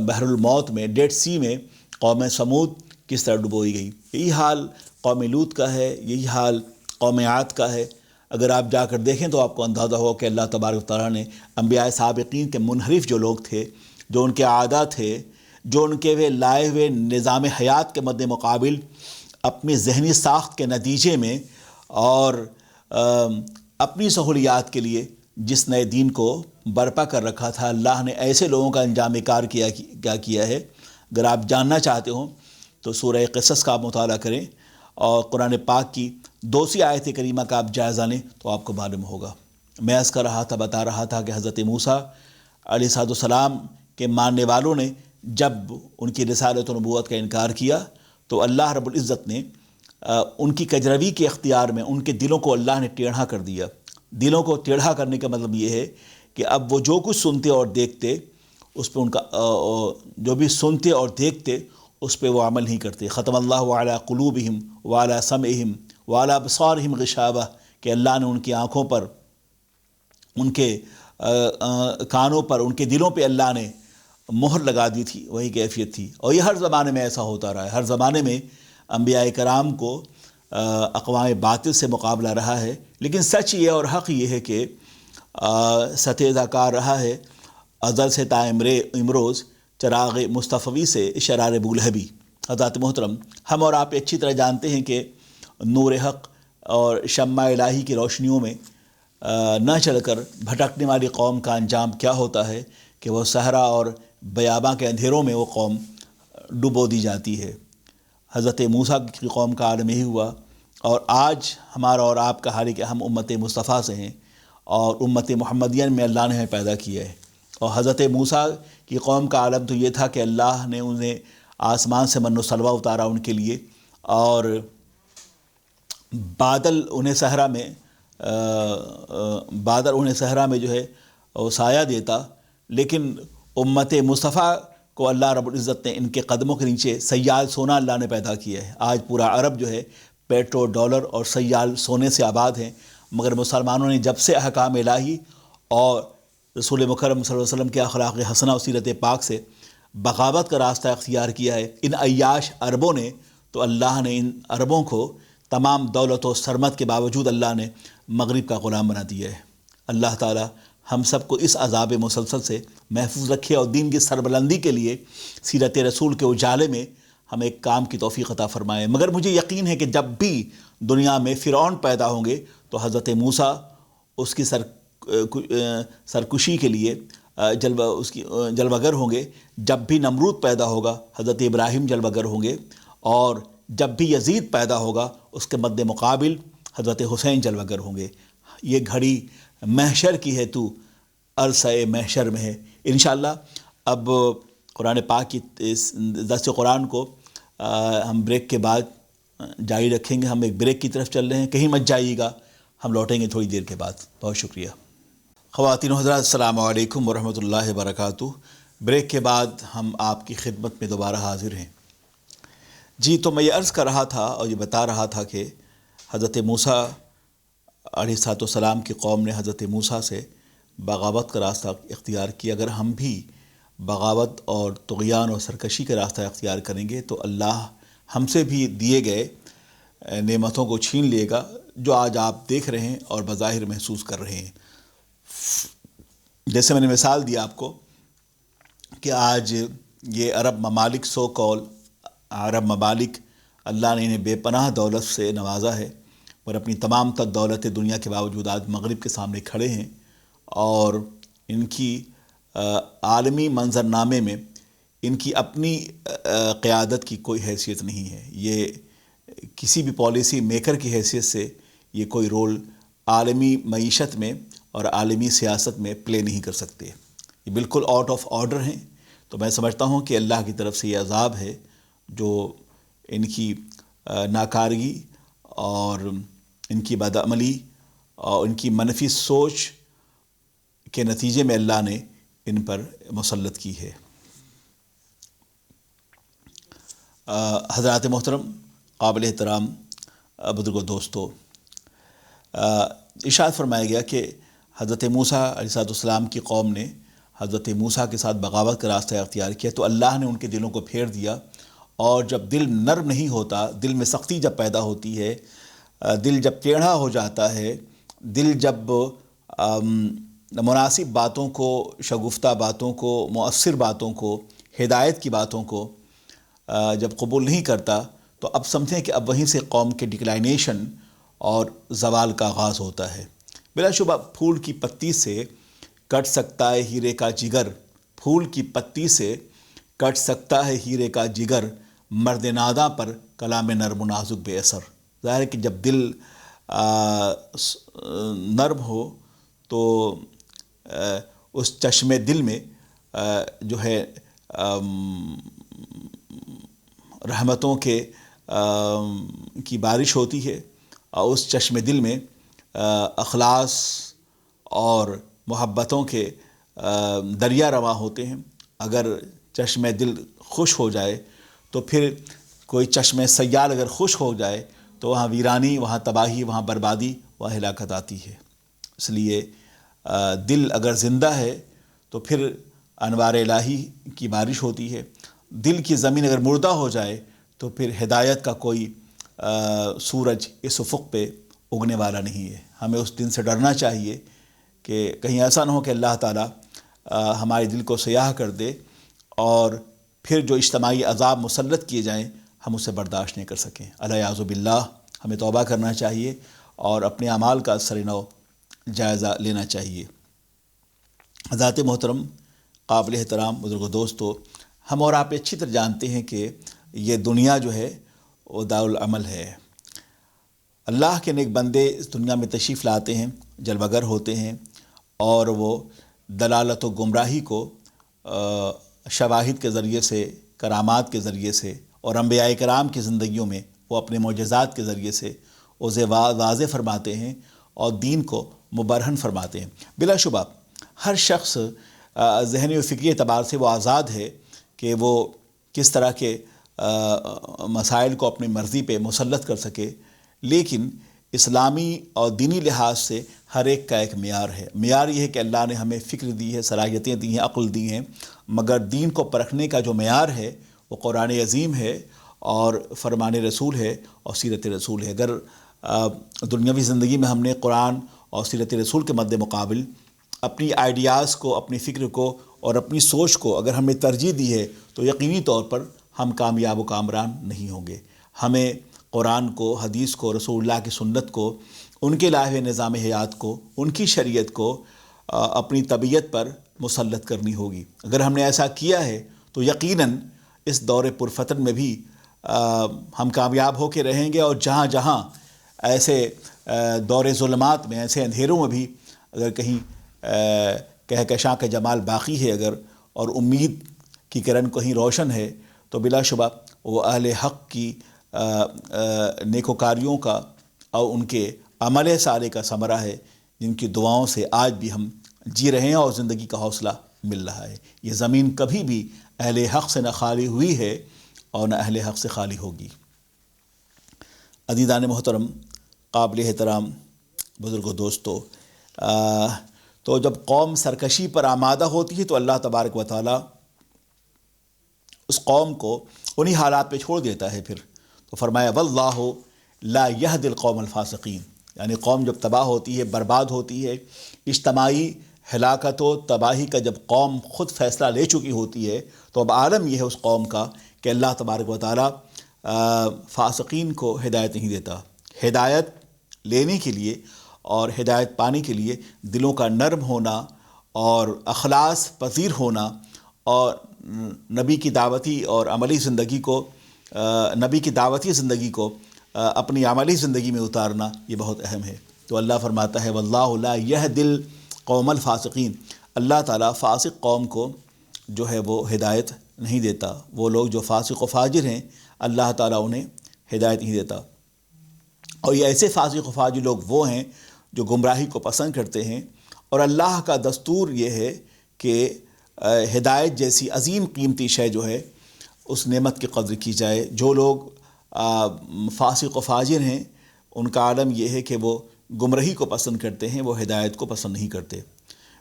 بحر الموت میں، ڈیڈ سی میں قوم سمود کس طرح ڈبوئی گئی۔ یہی حال قوم لوط کا ہے، یہی حال قوم عاد کا ہے۔ اگر آپ جا کر دیکھیں تو آپ کو اندازہ ہو کہ اللہ تبارک و تعالیٰ نے انبیاء سابقین کے منحرف جو لوگ تھے، جو ان کے عادات تھے، جو ان کے لائے ہوئے نظام حیات کے مد مقابل اپنی ذہنی ساخت کے نتیجے میں اور اپنی سہولیات کے لیے جس نئے دین کو برپا کر رکھا تھا، اللہ نے ایسے لوگوں کا انجام کار کیا ہے۔ اگر آپ جاننا چاہتے ہوں تو سورہ قصص کا آپ مطالعہ کریں، اور قرآن پاک کی دوسری آیت کریمہ کا آپ جائزہ لیں تو آپ کو معلوم ہوگا۔ میں عرض کر رہا تھا، بتا رہا تھا کہ حضرت موسیٰ علیہ السلام کے ماننے والوں نے جب ان کی رسالت و نبوت کا انکار کیا، تو اللہ رب العزت نے ان کی کجروی کے اختیار میں ان کے دلوں کو اللہ نے ٹیڑھا کر دیا۔ دلوں کو ٹیڑھا کرنے کا مطلب یہ ہے کہ اب وہ جو کچھ سنتے اور دیکھتے، اس پہ ان کا جو بھی سنتے اور دیکھتے اس پہ وہ عمل نہیں کرتے۔ ختم اللہ علی قلوبہم وعلی سمعہم وعلی ابصارہم غشاوہ، کہ اللہ نے ان کی آنکھوں پر، ان کے کانوں پر، ان کے دلوں پہ اللہ نے مہر لگا دی تھی۔ وہی کیفیت تھی، اور یہ ہر زمانے میں ایسا ہوتا رہا ہے۔ ہر زمانے میں انبیاء کرام کو اقوام باطل سے مقابلہ رہا ہے، لیکن سچ یہ اور حق یہ ہے کہ ستیزہ کار رہا ہے ازل سے تا امروز چراغ مصطفی سے شرار بولہبی۔ حضرات محترم، ہم اور آپ اچھی طرح جانتے ہیں کہ نور حق اور شمع الہی کی روشنیوں میں نہ چل کر بھٹکنے والی قوم کا انجام کیا ہوتا ہے کہ وہ صحرا اور بیاباں کے اندھیروں میں وہ قوم ڈبو دی جاتی ہے۔ حضرت موسیٰ کی قوم کا عالم یہی ہوا، اور آج ہمارا اور آپ کا حال ہے کہ ہم امت مصطفیٰ سے ہیں، اور امت محمدیہ میں اللہ نے ہمیں پیدا کیا ہے۔ اور حضرت موسیٰ کی قوم کا عالم تو یہ تھا کہ اللہ نے انہیں آسمان سے من و سلوہ اتارا ان کے لیے، اور بادل انہیں صحرا میں جو ہے وہ سایہ دیتا، لیکن امت مصطفیٰ کو اللہ رب العزت نے ان کے قدموں کے نیچے سیال سونا اللہ نے پیدا کیا ہے۔ آج پورا عرب جو ہے پیٹرول، ڈالر اور سیال سونے سے آباد ہیں، مگر مسلمانوں نے جب سے احکام الہی اور رسول مکرم صلی اللہ علیہ وسلم کے اخلاق حسنہ و سیرت پاک سے بغاوت کا راستہ اختیار کیا ہے، ان عیاش عربوں نے، تو اللہ نے ان عربوں کو تمام دولت و سرمت کے باوجود اللہ نے مغرب کا غلام بنا دیا ہے۔ اللہ تعالی ہم سب کو اس عذاب مسلسل سے محفوظ رکھے، اور دین کی سربلندی کے لیے سیرت رسول کے اجالے میں ہمیں ایک کام کی توفیق عطا فرمائے۔ مگر مجھے یقین ہے کہ جب بھی دنیا میں فرعون پیدا ہوں گے تو حضرت موسیٰ اس کی سرکشی کے لیے جلوہ گر ہوں گے، جب بھی نمرود پیدا ہوگا حضرت ابراہیم جلوہ گر ہوں گے، اور جب بھی یزید پیدا ہوگا اس کے مد مقابل حضرت حسین جلوہ گر ہوں گے۔ یہ گھڑی محشر کی ہے، تو عرصہ محشر میں ہے۔ انشاءاللہ اب قرآن پاک کی درس قرآن کو ہم بریک کے بعد جاری رکھیں گے۔ ہم ایک بریک کی طرف چل رہے ہیں، کہیں مت جائیے گا، ہم لوٹیں گے تھوڑی دیر کے بعد۔ بہت شکریہ۔ خواتین و حضرات، السلام علیکم ورحمۃ اللہ وبرکاتہ۔ بریک کے بعد ہم آپ کی خدمت میں دوبارہ حاضر ہیں۔ جی، تو میں یہ عرض کر رہا تھا اور یہ بتا رہا تھا کہ حضرت موسیٰ علیہ السلام کی قوم نے حضرت موسیٰ سے بغاوت کا راستہ اختیار کیا۔ اگر ہم بھی بغاوت اور طغیان اور سرکشی کا راستہ اختیار کریں گے تو اللہ ہم سے بھی دیے گئے نعمتوں کو چھین لے گا، جو آج آپ دیکھ رہے ہیں اور بظاہر محسوس کر رہے ہیں۔ جیسے میں نے مثال دی آپ کو کہ آج یہ عرب ممالک، سو کال عرب ممالک، اللہ نے انہیں بے پناہ دولت سے نوازا ہے، اور اپنی تمام تر دولت دنیا کے باوجود آج مغرب کے سامنے کھڑے ہیں، اور ان کی عالمی منظرنامے میں ان کی اپنی قیادت کی کوئی حیثیت نہیں ہے۔ یہ کسی بھی پالیسی میکر کی حیثیت سے یہ کوئی رول عالمی معیشت میں اور عالمی سیاست میں پلے نہیں کر سکتے، یہ بالکل آؤٹ آف آرڈر ہیں۔ تو میں سمجھتا ہوں کہ اللہ کی طرف سے یہ عذاب ہے جو ان کی ناکارگی اور ان کی بدعملی اور ان کی منفی سوچ کے نتیجے میں اللہ نے ان پر مسلط کی ہے۔ حضرات محترم، قابل احترام بزرگ و دوستو، ارشاد فرمایا گیا کہ حضرت موسیٰ علیہ السلام کی قوم نے حضرت موسیٰ کے ساتھ بغاوت کا راستہ اختیار کیا، تو اللہ نے ان کے دلوں کو پھیر دیا، اور جب دل نرم نہیں ہوتا، دل میں سختی جب پیدا ہوتی ہے، دل جب ٹیڑھا ہو جاتا ہے، دل جب مناسب باتوں کو، شگفتہ باتوں کو، مؤثر باتوں کو، ہدایت کی باتوں کو جب قبول نہیں کرتا، تو اب سمجھیں کہ اب وہیں سے قوم کے ڈکلائنیشن اور زوال کا آغاز ہوتا ہے۔ بلا شبہ پھول کی پتی سے کٹ سکتا ہے ہیرے کا جگر، پھول کی پتی سے کٹ سکتا ہے ہیرے کا جگر، مرد ناداں پر کلام نرم و نازک بے اثر۔ ظاہر ہے کہ جب دل نرم ہو تو اس چشم دل میں جو ہے رحمتوں کی بارش ہوتی ہے، اور اس چشم دل میں اخلاص اور محبتوں کے دریا رواں ہوتے ہیں۔ اگر چشم دل خوش ہو جائے تو پھر کوئی چشم سیال اگر خوش ہو جائے تو وہاں ویرانی، وہاں تباہی، وہاں بربادی، وہاں ہلاکت آتی ہے۔ اس لیے دل اگر زندہ ہے تو پھر انوار الہی کی بارش ہوتی ہے، دل کی زمین اگر مردہ ہو جائے تو پھر ہدایت کا کوئی سورج اس افق پہ اگنے والا نہیں ہے۔ ہمیں اس دن سے ڈرنا چاہیے کہ کہیں ایسا نہ ہو کہ اللہ تعالیٰ ہمارے دل کو سیاہ کر دے اور پھر جو اجتماعی عذاب مسلط کیے جائیں ہم اسے برداشت نہیں کر سکیں۔ الیاذ باللہ، ہمیں توبہ کرنا چاہیے اور اپنے اعمال کا سر نو جائزہ لینا چاہیے۔ حضرات محترم، قابل احترام بزرگ و دوستو، ہم اور آپ اچھی طرح جانتے ہیں کہ یہ دنیا جو ہے وہ دارالعمل ہے۔ اللہ کے نیک بندے اس دنیا میں تشریف لاتے ہیں، جلوہ گر ہوتے ہیں، اور وہ دلالت و گمراہی کو شواہد کے ذریعے سے، کرامات کے ذریعے سے اور انبیاء کرام کی زندگیوں میں وہ اپنے معجزات کے ذریعے سے اسے واضح فرماتے ہیں اور دین کو مبرہن فرماتے ہیں۔ بلا شبہ ہر شخص ذہنی و فکری اعتبار سے وہ آزاد ہے کہ وہ کس طرح کے مسائل کو اپنی مرضی پہ مسلط کر سکے، لیکن اسلامی اور دینی لحاظ سے ہر ایک کا ایک معیار ہے۔ معیار یہ ہے کہ اللہ نے ہمیں فکر دی ہے، صلاحیتیں دی ہیں، عقل دی ہیں، مگر دین کو پرکھنے کا جو معیار ہے وہ قرآن عظیم ہے اور فرمان رسول ہے اور سیرت رسول ہے۔ اگر دنیاوی زندگی میں ہم نے قرآن اور سیرت رسول کے مد مقابل اپنی آئیڈیاز کو، اپنی فکر کو اور اپنی سوچ کو اگر ہم نے ترجیح دی ہے تو یقینی طور پر ہم کامیاب و کامران نہیں ہوں گے۔ ہمیں قرآن کو، حدیث کو، رسول اللہ کی سنت کو، ان کے لائے ہوئے نظام حیات کو، ان کی شریعت کو اپنی طبیعت پر مسلط کرنی ہوگی۔ اگر ہم نے ایسا کیا ہے تو یقیناً اس دور پرفتن میں بھی ہم کامیاب ہو کے رہیں گے، اور جہاں جہاں ایسے دور ظلمات میں، ایسے اندھیروں میں بھی اگر کہیں کہکشاں کا جمال باقی ہے اگر، اور امید کی کرن کہیں روشن ہے، تو بلا شبہ وہ اہل حق کی نیکوکاریوں کا اور ان کے عمل صالح کا ثمرہ ہے، جن کی دعاؤں سے آج بھی ہم جی رہے ہیں اور زندگی کا حوصلہ مل رہا ہے۔ یہ زمین کبھی بھی اہل حق سے نہ خالی ہوئی ہے اور نہ اہل حق سے خالی ہوگی۔ عزیزان محترم، قابل احترام بزرگ و دوستو، تو جب قوم سرکشی پر آمادہ ہوتی ہے تو اللہ تبارک و تعالی اس قوم کو انہی حالات پہ چھوڑ دیتا ہے۔ پھر تو فرمایا واللہ لا یہدی القوم الفاسقین، یعنی قوم جب تباہ ہوتی ہے، برباد ہوتی ہے، اجتماعی ہلاکت و تباہی کا جب قوم خود فیصلہ لے چکی ہوتی ہے، تو اب عالم یہ ہے اس قوم کا کہ اللہ تبارک و تعالی فاسقین کو ہدایت نہیں دیتا۔ ہدایت لینے کے لیے اور ہدایت پانے کے لیے دلوں کا نرم ہونا اور اخلاص پذیر ہونا اور نبی کی دعوتی اور عملی زندگی کو اپنی عملی زندگی میں اتارنا یہ بہت اہم ہے۔ تو اللہ فرماتا ہے واللہ لا یہدی القوم الفاسقین، اللہ تعالیٰ فاسق قوم کو جو ہے وہ ہدایت نہیں دیتا۔ وہ لوگ جو فاسق و فاجر ہیں اللہ تعالیٰ انہیں ہدایت نہیں دیتا، اور یہ ایسے فاسق و فاجر لوگ وہ ہیں جو گمراہی کو پسند کرتے ہیں۔ اور اللہ کا دستور یہ ہے کہ ہدایت جیسی عظیم قیمتی شے جو ہے اس نعمت کی قدر کی جائے۔ جو لوگ فاسق و فاجر ہیں ان کا عالم یہ ہے کہ وہ گمراہی کو پسند کرتے ہیں، وہ ہدایت کو پسند نہیں کرتے۔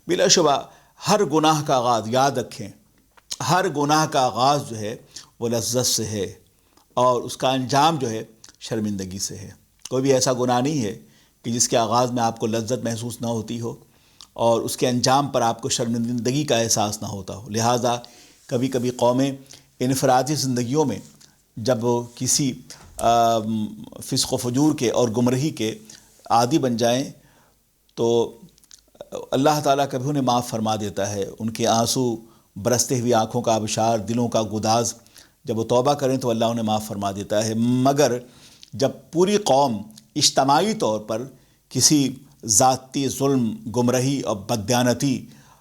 بلا شبہ ہر گناہ کا آغاز، یاد رکھیں، ہر گناہ کا آغاز جو ہے وہ لذت سے ہے اور اس کا انجام جو ہے شرمندگی سے ہے۔ کوئی بھی ایسا گناہ نہیں ہے کہ جس کے آغاز میں آپ کو لذت محسوس نہ ہوتی ہو اور اس کے انجام پر آپ کو شرمندگی کا احساس نہ ہوتا ہو۔ لہٰذا کبھی کبھی قومیں انفرادی زندگیوں میں جب کسی فسق و فجور کے اور گمراہی کے عادی بن جائیں تو اللہ تعالیٰ کبھی انہیں معاف فرما دیتا ہے۔ ان کے آنسو، برستے ہوئی آنکھوں کا آبشار، دلوں کا گداز، جب وہ توبہ کریں تو اللہ انہیں معاف فرما دیتا ہے۔ مگر جب پوری قوم اجتماعی طور پر کسی ذاتی ظلم، گمراہی اور بددیانتی،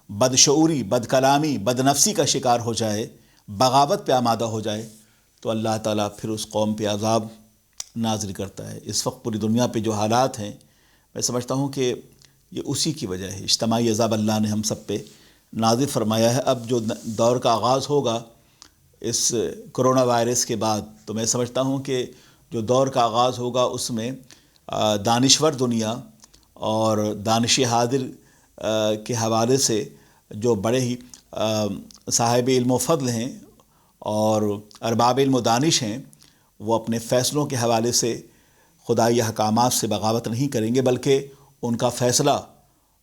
بدشعوری، بد کلامی، بد نفسی کا شکار ہو جائے، بغاوت پہ آمادہ ہو جائے، تو اللہ تعالیٰ پھر اس قوم پہ عذاب نازل کرتا ہے۔ اس وقت پوری دنیا پہ جو حالات ہیں، میں سمجھتا ہوں کہ یہ اسی کی وجہ ہے۔ اجتماعی عذاب اللہ نے ہم سب پہ نازل فرمایا ہے۔ اب جو دور کا آغاز ہوگا اس کرونا وائرس کے بعد، تو میں سمجھتا ہوں کہ جو دور کا آغاز ہوگا اس میں دانشور دنیا اور دانش حاضر کے حوالے سے جو بڑے ہی صاحب علم و فضل ہیں اور ارباب علم و دانش ہیں، وہ اپنے فیصلوں کے حوالے سے خدائی احکامات سے بغاوت نہیں کریں گے، بلکہ ان کا فیصلہ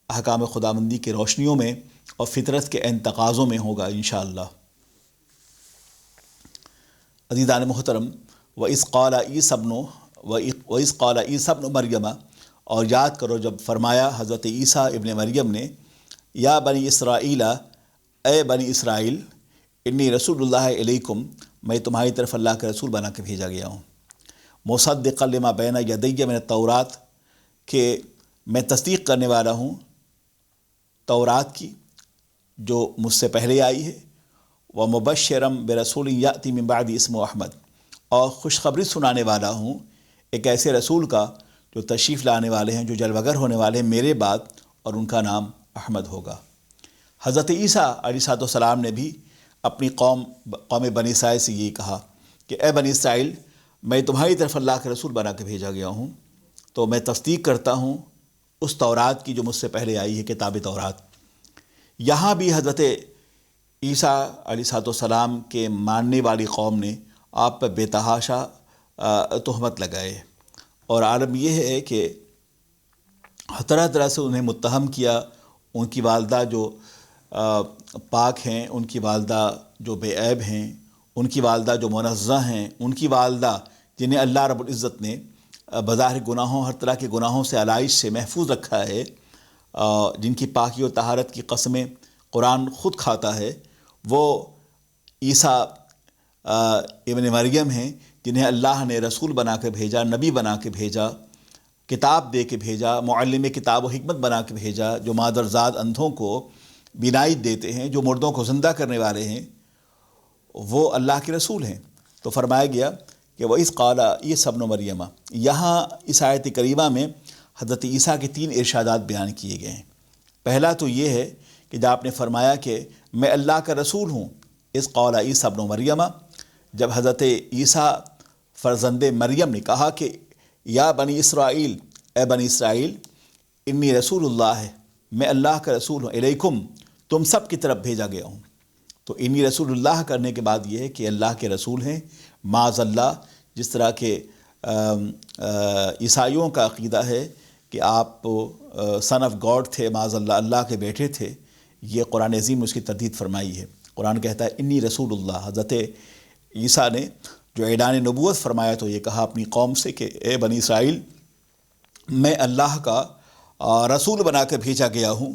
احکام خداوندی کی روشنیوں میں اور فطرت کے عین تقاضوں میں ہوگا انشاءاللہ۔ عزیزان محترم، وَإِذْ قَالَ عِیسیٰ ابْنُ مَرْیَمَ، اور یاد کرو جب فرمایا حضرت عیسیٰ ابن مریم نے، یا بنی اسرائیل، اے بنی اسرائیل، انی رسول اللہ علیکم، میں تمہاری طرف اللہ کا رسول بنا کے بھیجا گیا ہوں، مصدقا لما بین یدی من التورات، کہ میں تصدیق کرنے والا ہوں تورات کی جو مجھ سے پہلے آئی ہے، ومبشرا برسول یأتی من بعد اسمہ احمد، اور خوشخبری سنانے والا ہوں ایک ایسے رسول کا جو تشریف لانے والے ہیں، جو جلوگر ہونے والے ہیں میرے بعد، اور ان کا نام احمد ہوگا۔ حضرت عیسیٰ علیہ السلام نے بھی اپنی قوم بنی اسرائیل سے یہ کہا کہ اے بنی اسرائیل، میں تمہاری طرف اللہ کے رسول بنا کے بھیجا گیا ہوں، تو میں تصدیق کرتا ہوں اس تورات کی جو مجھ سے پہلے آئی ہے، کتاب تورات۔ یہاں بھی حضرت عیسیٰ علیہ السلام کے ماننے والی قوم نے آپ پر بے تحاشا تہمت لگائے، اور عالم یہ ہے کہ طرح طرح سے انہیں متہم کیا۔ ان کی والدہ جو پاک ہیں، ان کی والدہ جو بے عیب ہیں، ان کی والدہ جو منزہ ہیں، ان کی والدہ جنہیں اللہ رب العزت نے بظاہر گناہوں، ہر طرح کے گناہوں سے علائش سے محفوظ رکھا ہے، جن کی پاکی و طہارت کی قسمیں قرآن خود کھاتا ہے، وہ عیسیٰ ابن مریم ہیں جنہیں اللہ نے رسول بنا کے بھیجا، نبی بنا کے بھیجا، کتاب دے کے بھیجا، معلم کتاب و حکمت بنا کے بھیجا، جو مادرزاد اندھوں کو بینائی دیتے ہیں، جو مردوں کو زندہ کرنے والے ہیں، وہ اللہ کے رسول ہیں۔ تو فرمایا گیا کہ وَإِذْ قَالَ عِیسیٰ ابْنُ مَرْیَمَ، یہاں اس آیت کریمہ میں حضرت عیسیٰ کے 3 ارشادات بیان کیے گئے ہیں۔ پہلا تو یہ ہے کہ جب آپ نے فرمایا کہ میں اللہ کا رسول ہوں، اِذْ قَالَ عِیسیٰ ابْنُ مَرْیَمَ، جب حضرت عیسیٰ فرزند مریم نے کہا کہ یا بنی اسرائیل، اے بنی اسرائیل، انی رسول اللہ، میں اللہ کا رسول ہوں، الیکم، تم سب کی طرف بھیجا گیا ہوں۔ تو انی رسول اللہ کرنے کے بعد یہ ہے کہ اللہ کے رسول ہیں، معاذ اللہ، جس طرح کہ عیسائیوں کا عقیدہ ہے کہ آپ سن آف گاڈ تھے، معاذ اللہ، اللہ کے بیٹے تھے، یہ قرآن عظیم اس کی تردید فرمائی ہے۔ قرآن کہتا ہے انی رسول اللہ۔ حضرت عیسیٰ نے جو اعلان نبوت فرمایا تو یہ کہا اپنی قوم سے کہ اے بنی اسرائیل، میں اللہ کا رسول بنا کر بھیجا گیا ہوں۔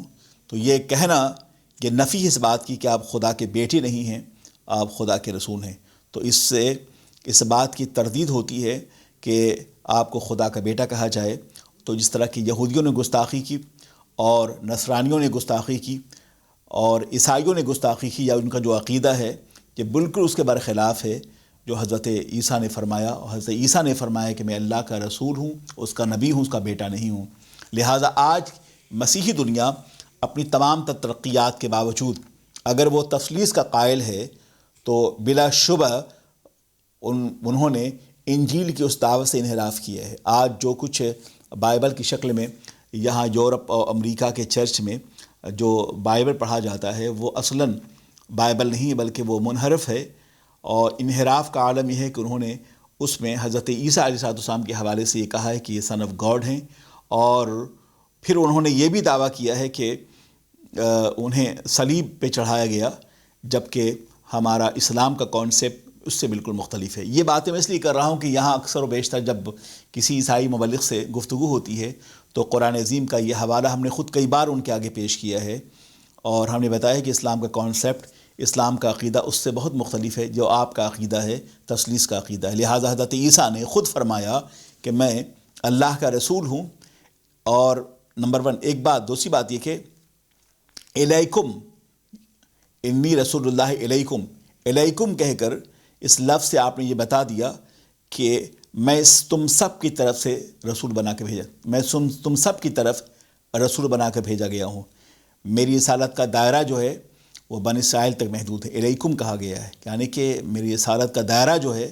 تو یہ کہنا، یہ نفی اس بات کی کہ آپ خدا کے بیٹے نہیں ہیں، آپ خدا کے رسول ہیں، تو اس سے اس بات کی تردید ہوتی ہے کہ آپ کو خدا کا بیٹا کہا جائے۔ تو جس طرح کہ یہودیوں نے گستاخی کی، اور نصرانیوں نے گستاخی کی، اور عیسائیوں نے گستاخی کی، یا ان کا جو عقیدہ ہے یہ بالکل اس کے برخلاف ہے جو حضرت عیسیٰ نے فرمایا۔ اور حضرت عیسیٰ نے فرمایا کہ میں اللہ کا رسول ہوں، اس کا نبی ہوں، اس کا بیٹا نہیں ہوں۔ لہٰذا آج مسیحی دنیا اپنی تمام ترقیات کے باوجود اگر وہ تثلیث کا قائل ہے تو بلا شبہ انہوں نے انجیل کی اس دعوت سے انحراف کیا ہے۔ آج جو کچھ بائبل کی شکل میں یہاں یورپ اور امریکہ کے چرچ میں جو بائبل پڑھا جاتا ہے، وہ اصلاً بائبل نہیں بلکہ وہ منحرف ہے، اور انحراف کا عالم یہ ہے کہ انہوں نے اس میں حضرت عیسیٰ علیہ السلام کے حوالے سے یہ کہا ہے کہ یہ سن آف گاڈ ہیں، اور پھر انہوں نے یہ بھی دعویٰ کیا ہے کہ انہیں صلیب پہ چڑھایا گیا، جبکہ ہمارا اسلام کا کانسیپٹ اس سے بالکل مختلف ہے۔ یہ باتیں میں اس لیے کر رہا ہوں کہ یہاں اکثر و بیشتر جب کسی عیسائی مبلغ سے گفتگو ہوتی ہے تو قرآن عظیم کا یہ حوالہ ہم نے خود کئی بار ان کے آگے پیش کیا ہے، اور ہم نے بتایا کہ اسلام کا کانسیپٹ، اسلام کا عقیدہ اس سے بہت مختلف ہے جو آپ کا عقیدہ ہے، تثلیث کا عقیدہ ہے۔ لہٰذا حضرت عیسیٰ نے خود فرمایا کہ میں اللہ کا رسول ہوں، اور نمبر 1 ایک بات، دوسری بات یہ کہ الیکم، انی رسول اللہ الیکم، الیکم کہہ کر اس لفظ سے آپ نے یہ بتا دیا کہ میں تم سب کی طرف سے رسول بنا کے بھیجا، میں تم سب کی طرف رسول بنا کے بھیجا گیا ہوں۔ میری رسالت کا دائرہ جو ہے وہ بنی اسرائیل تک محدود ہے، الیکم کہا گیا ہے، یعنی کہ میری رسالت کا دائرہ جو ہے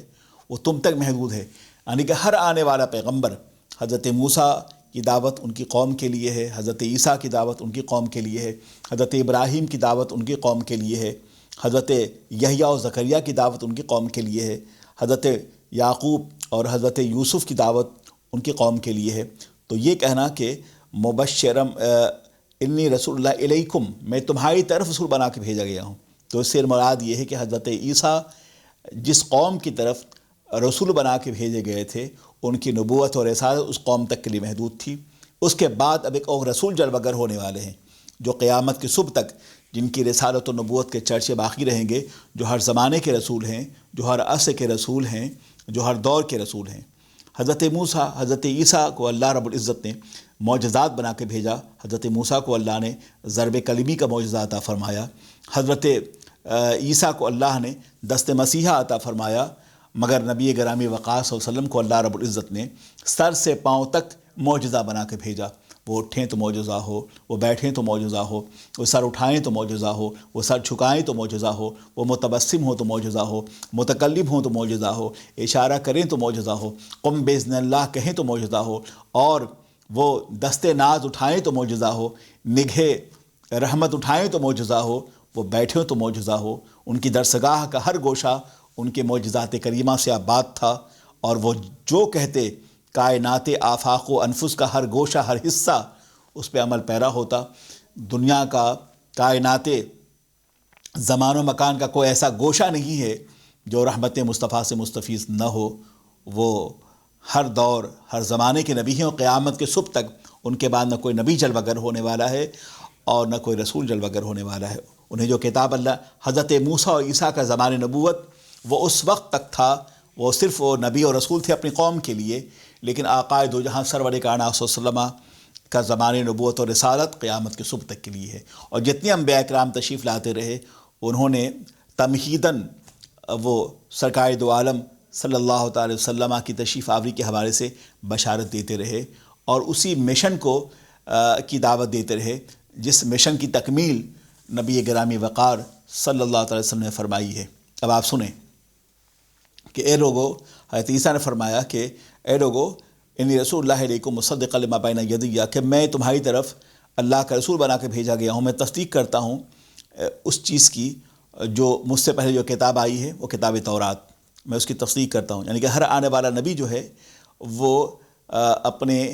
وہ تم تک محدود ہے، یعنی کہ ہر آنے والا پیغمبر، حضرت موسیٰ کی دعوت ان کی قوم کے لیے ہے، حضرت عیسیٰ کی دعوت ان کی قوم کے لیے ہے، حضرت ابراہیم کی دعوت ان کی قوم کے لیے ہے، حضرت یحییٰ و زکریا کی دعوت ان کی قوم کے لیے ہے، حضرت یعقوب اور حضرت یوسف کی دعوت ان کی قوم کے لیے ہے، تو یہ کہنا کہ مبشرم انی رسول اللہ علیکم، میں تمہاری طرف رسول بنا کے بھیجا گیا ہوں، تو اس سے مراد یہ ہے کہ حضرت عیسیٰ جس قوم کی طرف رسول بنا کے بھیجے گئے تھے ان کی نبوت اور رسالت اس قوم تک کے لیے محدود تھی۔ اس کے بعد اب ایک اور رسول جلوہ گر ہونے والے ہیں جو قیامت کی صبح تک جن کی رسالت و نبوت کے چرچے باقی رہیں گے، جو ہر زمانے کے رسول ہیں، جو ہر عصر کے رسول ہیں، جو ہر دور کے رسول ہیں۔ حضرت موسیٰ، حضرت عیسیٰ کو اللہ رب العزت نے معجزات بنا کے بھیجا۔ حضرت موسیٰ کو اللہ نے ضرب کلمی کا معجزہ عطا فرمایا، حضرت عیسیٰ کو اللہ نے دست مسیحا عطا فرمایا، مگر نبی گرامی وقار صلی اللہ علیہ وسلم کو اللہ رب العزت نے سر سے پاؤں تک معجزہ بنا کے بھیجا۔ وہ اٹھیں تو معجزہ ہو، وہ بیٹھیں تو معجزہ ہو، وہ سر اٹھائیں تو معجزہ ہو، وہ سر جھکائیں تو معجزہ ہو، وہ متبسم ہو تو معجزہ ہو، متکلم ہوں تو معجزہ ہو، اشارہ کریں تو معجزہ ہو، قم باذن اللہ کہیں تو معجزہ ہو، اور وہ دست ناز اٹھائیں تو معجزہ ہو، نگہ رحمت اٹھائیں تو معجزہ ہو، وہ بیٹھیں تو معجزہ ہو۔ ان کی درسگاہ کا ہر گوشہ ان کے معجزات کریمہ سے آباد تھا، اور وہ جو کہتے کائنات آفاق و انفس کا ہر گوشہ، ہر حصہ اس پہ عمل پیرا ہوتا۔ دنیا کا، کائنات، زمان و مکان کا کوئی ایسا گوشہ نہیں ہے جو رحمت مصطفیٰ سے مستفیض نہ ہو۔ وہ ہر دور، ہر زمانے کے نبی ہیں، اور قیامت کے صبح تک ان کے بعد نہ کوئی نبی جلوہ گر ہونے والا ہے اور نہ کوئی رسول جلوہ گر ہونے والا ہے۔ انہیں جو کتاب اللہ، حضرت موسیٰ اور عیسیٰ کا زمان نبوت وہ اس وقت تک تھا، وہ صرف وہ نبی اور رسول تھے اپنی قوم کے لیے، لیکن آقائے دو جہاں سرور کائنات صلی اللہ علیہ وسلم کا زمان نبوت اور رسالت قیامت کے صبح تک کے لیے ہے۔ اور جتنے انبیاء کرام تشریف لاتے رہے انہوں نے تمہیداً وہ سرکار دو عالم صلی اللہ تعالی وسلم کی تشریف آوری کے حوالے سے بشارت دیتے رہے، اور اسی مشن کو کی دعوت دیتے رہے جس مشن کی تکمیل نبی گرامی وقار صلی اللہ تعالی وسلم نے فرمائی ہے۔ اب آپ سنیں کہ اے لوگو، حضرت عیسیٰ نے فرمایا کہ اے لوگو انی رسول اللہ علیکم مصدقا لما بین یدی، کہ میں تمہاری طرف اللہ کا رسول بنا کے بھیجا گیا ہوں، میں تصدیق کرتا ہوں اس چیز کی جو مجھ سے پہلے جو کتاب آئی ہے وہ کتاب تورات، میں اس کی تصدیق کرتا ہوں۔ یعنی کہ ہر آنے والا نبی جو ہے وہ اپنے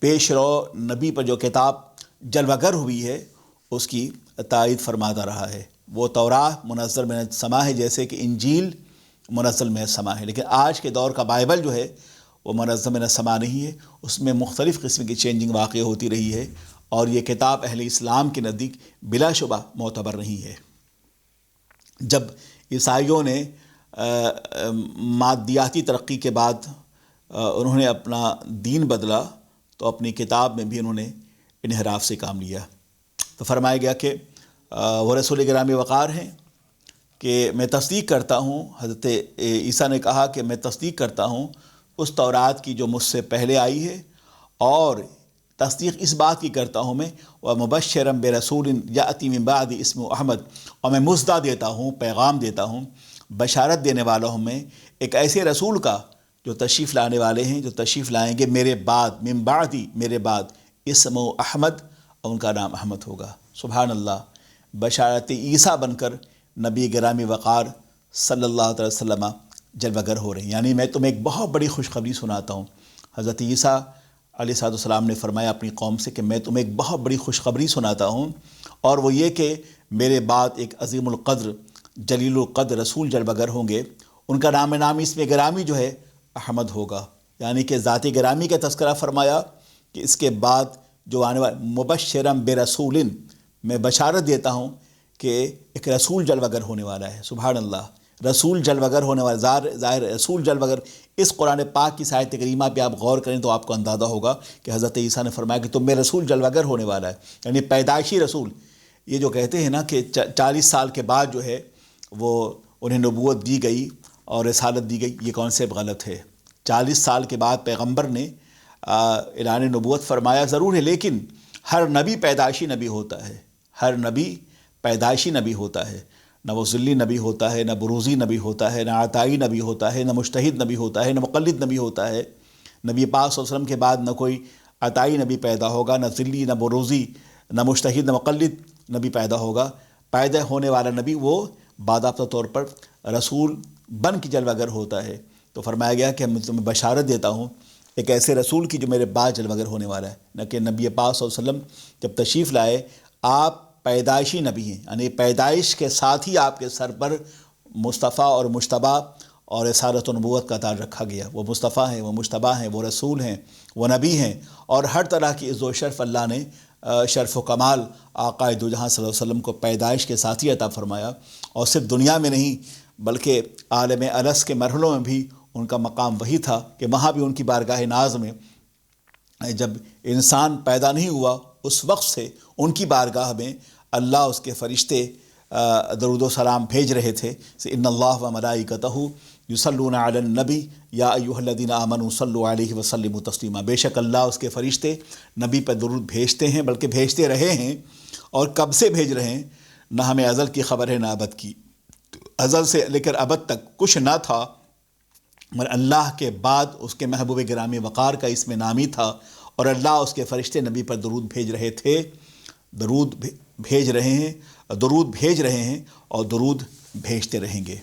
پیش رو نبی پر جو کتاب جلوہ گر ہوئی ہے اس کی تائید فرماتا رہا ہے۔ وہ تورات منزل من السماء ہے، جیسے کہ انجیل منزل من السماء ہے، لیکن آج کے دور کا بائبل جو ہے وہ منزل من السماء نہیں ہے، اس میں مختلف قسم کی چینجنگ واقع ہوتی رہی ہے، اور یہ کتاب اہل اسلام کے نزدیک بلا شبہ معتبر نہیں ہے۔ جب عیسائیوں نے مادیاتی ترقی کے بعد انہوں نے اپنا دین بدلا تو اپنی کتاب میں بھی انہوں نے انحراف سے کام لیا، تو فرمایا گیا کہ وہ رسول گرامی وقار ہیں کہ میں تصدیق کرتا ہوں۔ حضرت عیسیٰ نے کہا کہ میں تصدیق کرتا ہوں اس تورات کی جو مجھ سے پہلے آئی ہے، اور تصدیق اس بات کی کرتا ہوں میں وَمُبَشِّرًا بِرَسُولٍ يَأْتِي مِن بَعْدِهِ اسمہ احمد، اور میں مژدہ دیتا ہوں، پیغام دیتا ہوں، بشارت دینے والا ہوں میں ایک ایسے رسول کا جو تشریف لانے والے ہیں، جو تشریف لائیں گے میرے بعد، من بعدی، میرے بعد، اسمہ احمد، اور ان کا نام احمد ہوگا۔ سبحان اللہ، بشارت عیسیٰ بن کر نبی گرامی وقار صلی اللہ علیہ وسلم جلوہ گر ہو رہے ہیں۔ یعنی میں تمہیں ایک بہت بڑی خوشخبری سناتا ہوں۔ حضرت عیسیٰ علیہ السلام نے فرمایا اپنی قوم سے کہ میں تمہیں ایک بہت بڑی خوشخبری سناتا ہوں، اور وہ یہ کہ میرے بعد ایک عظیم القدر، جلیل القدر رسول جلوہ گر ہوں گے، ان کا نامی اسم گرامی جو ہے احمد ہوگا۔ یعنی کہ ذات گرامی کا تذکرہ فرمایا کہ اس کے بعد جو آنے والا مبشرًا برسول، میں بشارت دیتا ہوں کہ ایک رسول جلوہ گر ہونے والا ہے۔ سبحان اللہ، رسول جلوہ گر ہونے والا، ظاہر رسول جلوہ گر۔ اس قرآن پاک کی آیت کریمہ پہ آپ غور کریں تو آپ کو اندازہ ہوگا کہ حضرت عیسیٰ نے فرمایا کہ تم میں رسول جلوہ گر ہونے والا ہے، یعنی پیدائشی رسول۔ یہ جو کہتے ہیں نا کہ 40 سال کے بعد جو ہے وہ انہیں نبوت دی گئی اور رسالت دی گئی، یہ کانسیپٹ غلط ہے۔ 40 سال کے بعد پیغمبر نے اعلان نبوت فرمایا ضرور ہے، لیکن ہر نبی پیدائشی نبی ہوتا ہے، ہر نبی پیدائشی نبی ہوتا ہے، نہ وہ ذلی نبی ہوتا ہے، نہ بروزی نبی ہوتا ہے، نہ عطائی نبی ہوتا ہے، نہ مجتہد نبی ہوتا ہے، نہ مقلد نبی ہوتا ہے۔ نبی پاک صلی اللہ علیہ وسلم کے بعد نہ کوئی عطائی نبی پیدا ہوگا، نہ ذلی، نہ بروزی، نہ مجتہد، نہ مقلد نبی پیدا ہوگا۔ پیدا ہونے والا نبی وہ باضابطہ طور پر رسول بن کے جلوہ گر ہوتا ہے، تو فرمایا گیا کہ میں تمہیں بشارت دیتا ہوں ایک ایسے رسول کی جو میرے بعد جلوہ گر ہونے والا ہے، نہ کہ نبی پاک صلی اللہ علیہ وسلم جب تشریف لائے آپ پیدائشی نبی ہیں، یعنی پیدائش کے ساتھ ہی آپ کے سر پر مصطفیٰ اور مجتبیٰ اور رسالت و نبوت کا تاج رکھا گیا۔ وہ مصطفیٰ ہیں، وہ مجتبیٰ ہیں، وہ رسول ہیں، وہ نبی ہیں، اور ہر طرح کی عز و شرف اللہ نے شرف و کمال آقائے دو جہاں صلی اللہ علیہ وسلم کو پیدائش کے ساتھ ہی عطا فرمایا، اور صرف دنیا میں نہیں بلکہ عالم ارض کے مرحلوں میں بھی ان کا مقام وہی تھا کہ وہاں بھی ان کی بارگاہ ناز میں جب انسان پیدا نہیں ہوا اس وقت سے ان کی بارگاہ میں اللہ اس کے فرشتے درود و سلام بھیج رہے تھے۔ ان اللہ و ملائکتہ یصلون علی النبی یا ایھا الذین آمنوا صلوا علیہ وسلموا تسلیما، بے شک اللہ اس کے فرشتے نبی پر درود بھیجتے ہیں، بلکہ بھیجتے رہے ہیں، اور کب سے بھیج رہے ہیں نہ ہمیں ازل کی خبر ہے نہ ابد کی، ازل سے لے کر ابد تک کچھ نہ تھا، مگر اللہ کے بعد اس کے محبوب گرامی وقار کا اس میں نامی تھا، اور اللہ اس کے فرشتے نبی پر درود بھیج رہے تھے، درود بھیج رہے ہیں، درود بھیج رہے ہیں اور درود بھیجتے رہیں گے۔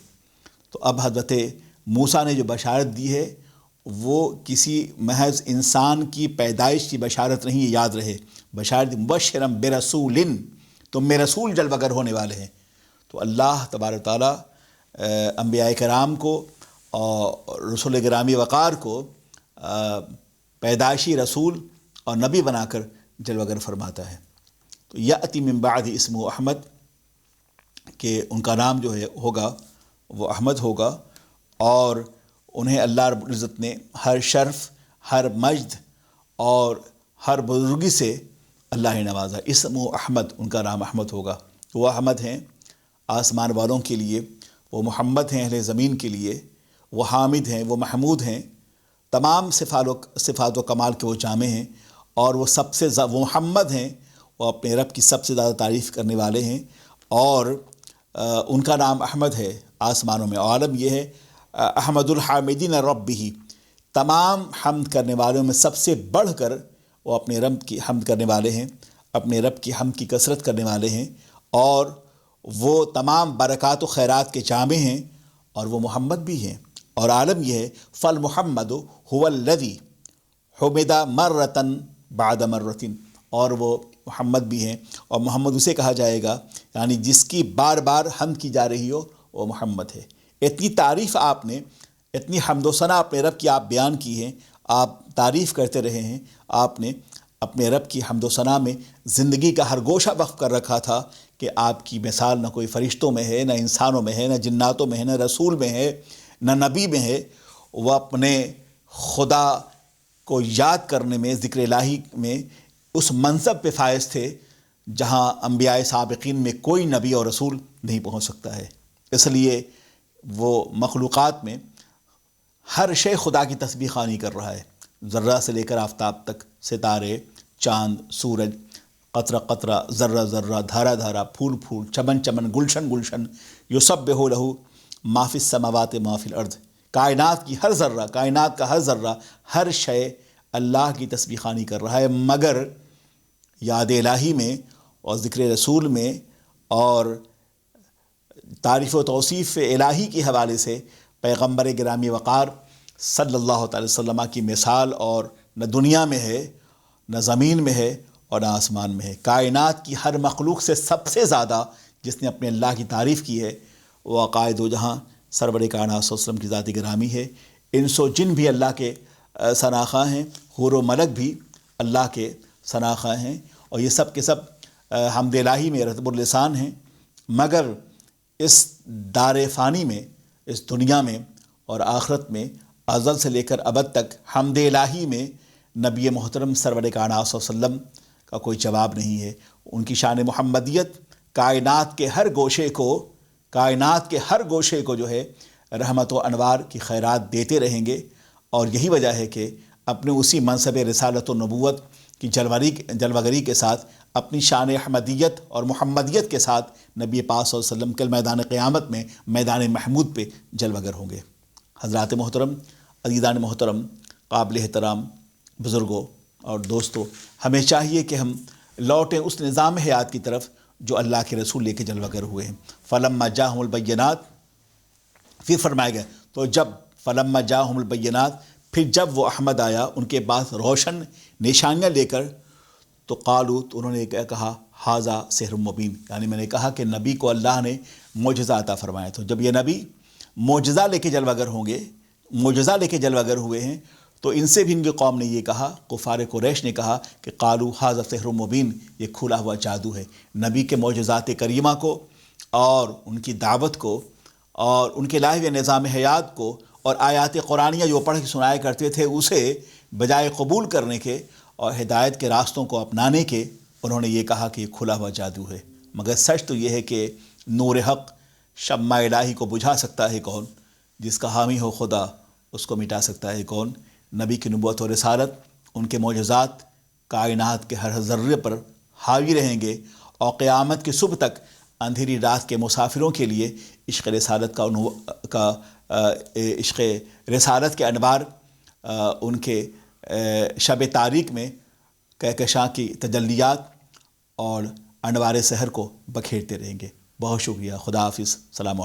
تو اب حضرت موسیٰ نے جو بشارت دی ہے وہ کسی محض انسان کی پیدائش کی بشارت نہیں، یہ یاد رہے، بشارت مبشرا برسول، تم میں رسول جلوہ گر ہونے والے ہیں۔ تو اللہ تبارک تعالیٰ انبیاء کرام کو اور رسول گرامی وقار کو پیدائشی رسول اور نبی بنا کر جلوہ گر فرماتا ہے۔ تو یأتی من بعد اسمہ احمد، کہ ان کا نام جو ہے ہوگا وہ احمد ہوگا، اور انہیں اللہ رب العزت نے ہر شرف، ہر مجد اور ہر بزرگی سے اللہ نے نوازا۔ اسمہ احمد، ان کا نام احمد ہوگا۔ وہ احمد ہیں آسمان والوں کے لیے، وہ محمد ہیں اہل زمین کے لیے، وہ حامد ہیں، وہ محمود ہیں، تمام صفات و کمال کے وہ جامع ہیں، اور وہ وہ محمد ہیں، وہ اپنے رب کی سب سے زیادہ تعریف کرنے والے ہیں، اور ان کا نام احمد ہے آسمانوں میں۔ عالم یہ ہے احمد الحامدین ربہ، تمام حمد کرنے والوں میں سب سے بڑھ کر وہ اپنے رب کی حمد کرنے والے ہیں، اپنے رب کی حمد کی کثرت کرنے والے ہیں، اور وہ تمام برکات و خیرات کے جامع ہیں، اور وہ محمد بھی ہیں۔ اور عالم یہ ہے فالمحمد هو الذی حمد مرۃ بعد مرۃ، اور وہ محمد بھی ہیں، اور محمد اسے کہا جائے گا یعنی جس کی بار بار حمد کی جا رہی ہو وہ محمد ہے۔ اتنی تعریف آپ نے، اتنی حمد و ثنا اپنے رب کی آپ بیان کی ہیں، آپ تعریف کرتے رہے ہیں، آپ نے اپنے رب کی حمد و ثنا میں زندگی کا ہر گوشہ وقف کر رکھا تھا کہ آپ کی مثال نہ کوئی فرشتوں میں ہے، نہ انسانوں میں ہے، نہ جناتوں میں ہے، نہ رسول میں ہے، نہ نبی میں ہے۔ وہ اپنے خدا کو یاد کرنے میں، ذکر الہی میں اس منصب پہ فائز تھے جہاں انبیاء سابقین میں کوئی نبی اور رسول نہیں پہنچ سکتا ہے۔ اس لیے وہ مخلوقات میں ہر شے خدا کی تسبیح خوانی کر رہا ہے، ذرہ سے لے کر آفتاب تک، ستارے، چاند، سورج، قطرہ قطرہ، ذرہ ذرہ، دھارا دھارا، پھول پھول، چمن چمن، گلشن گلشن، یسبح لہ ما فی السماوات ما فی الارض، کائنات کی ہر ذرہ، کائنات کا ہر ذرہ، ہر شے اللہ کی تسبیح خوانی کر رہا ہے، مگر یاد الہی میں اور ذکر رسول میں اور تعریف و توصیف الہی کے حوالے سے پیغمبر گرامی وقار صلی اللہ تعالی وسلم کی مثال اور نہ دنیا میں ہے، نہ زمین میں ہے، اور نہ آسمان میں ہے۔ کائنات کی ہر مخلوق سے سب سے زیادہ جس نے اپنے اللہ کی تعریف کی ہے وہ عقائد و جہاں سرور کائنات صلی اللہ علیہ وسلم کی ذات گرامی ہے۔ انس و جن بھی اللہ کے ثناخواں ہیں، حور و ملک بھی اللہ کے ثناخواں ہیں، اور یہ سب کے سب حمد الہی میں رطب اللسان ہیں، مگر اس دار فانی میں، اس دنیا میں اور آخرت میں ازل سے لے کر ابد تک حمد الہی میں نبی محترم سرور کائنات صلی اللہ علیہ وسلم کا کوئی جواب نہیں ہے۔ ان کی شان محمدیت کائنات کے ہر گوشے کو جو ہے رحمت و انوار کی خیرات دیتے رہیں گے، اور یہی وجہ ہے کہ اپنے اسی منصب رسالت و نبوت کی جلوہ گری کے ساتھ، اپنی شان احمدیت اور محمدیت کے ساتھ نبی پاک صلی اللہ علیہ وسلم کل میدان قیامت میں میدان محمود پہ جلوہ گر ہوں گے۔ حضرات محترم، عزیزان محترم، قابل احترام بزرگوں اور دوستوں، ہمیں چاہیے کہ ہم لوٹیں اس نظام حیات کی طرف جو اللہ کے رسول لے کے جلوہ گر ہوئے ہیں۔ فلما جاءہم البینات، پھر فرمایا گیا تو جب فلما جاءہم البینات، پھر جب وہ احمد آیا ان کے پاس روشن نشانیاں لے کر، تو قالوا، تو انہوں نے کہا ھذا سحر مبین، یعنی میں نے کہا کہ نبی کو اللہ نے معجزہ عطا فرمایا، تو جب یہ نبی معجزہ لے کے جلوہ گر ہوں گے، معجزہ لے کے جلوہ گر ہوئے ہیں، تو ان سے بھی ان کی قوم نے یہ کہا، کفار قریش نے کہا کہ قالوا ھذا سحر مبین، یہ کھلا ہوا جادو ہے۔ نبی کے معجزات کریمہ کو اور ان کی دعوت کو اور ان کے لائے ہوئے نظام حیات کو اور آیات قرآنیہ جو پڑھ کے سنایا کرتے تھے، اسے بجائے قبول کرنے کے اور ہدایت کے راستوں کو اپنانے کے، انہوں نے یہ کہا کہ یہ کھلا ہوا جادو ہے۔ مگر سچ تو یہ ہے کہ نور حق شمع الہی کو بجھا سکتا ہے کون؟ جس کا حامی ہو خدا اس کو مٹا سکتا ہے کون؟ نبی کی نبوت و رسالت، ان کے معجزات کائنات کے ہر ذرے پر حاوی رہیں گے، اور قیامت کی صبح تک اندھیری رات کے مسافروں کے لیے عشق رسالت عشق رسالت کے انوار ان کے شب تاریک میں کہکشاں کی تجلیات اور انوار سحر کو بکھیرتے رہیں گے۔ بہت شکریہ، خدا حافظ، سلام علیکم۔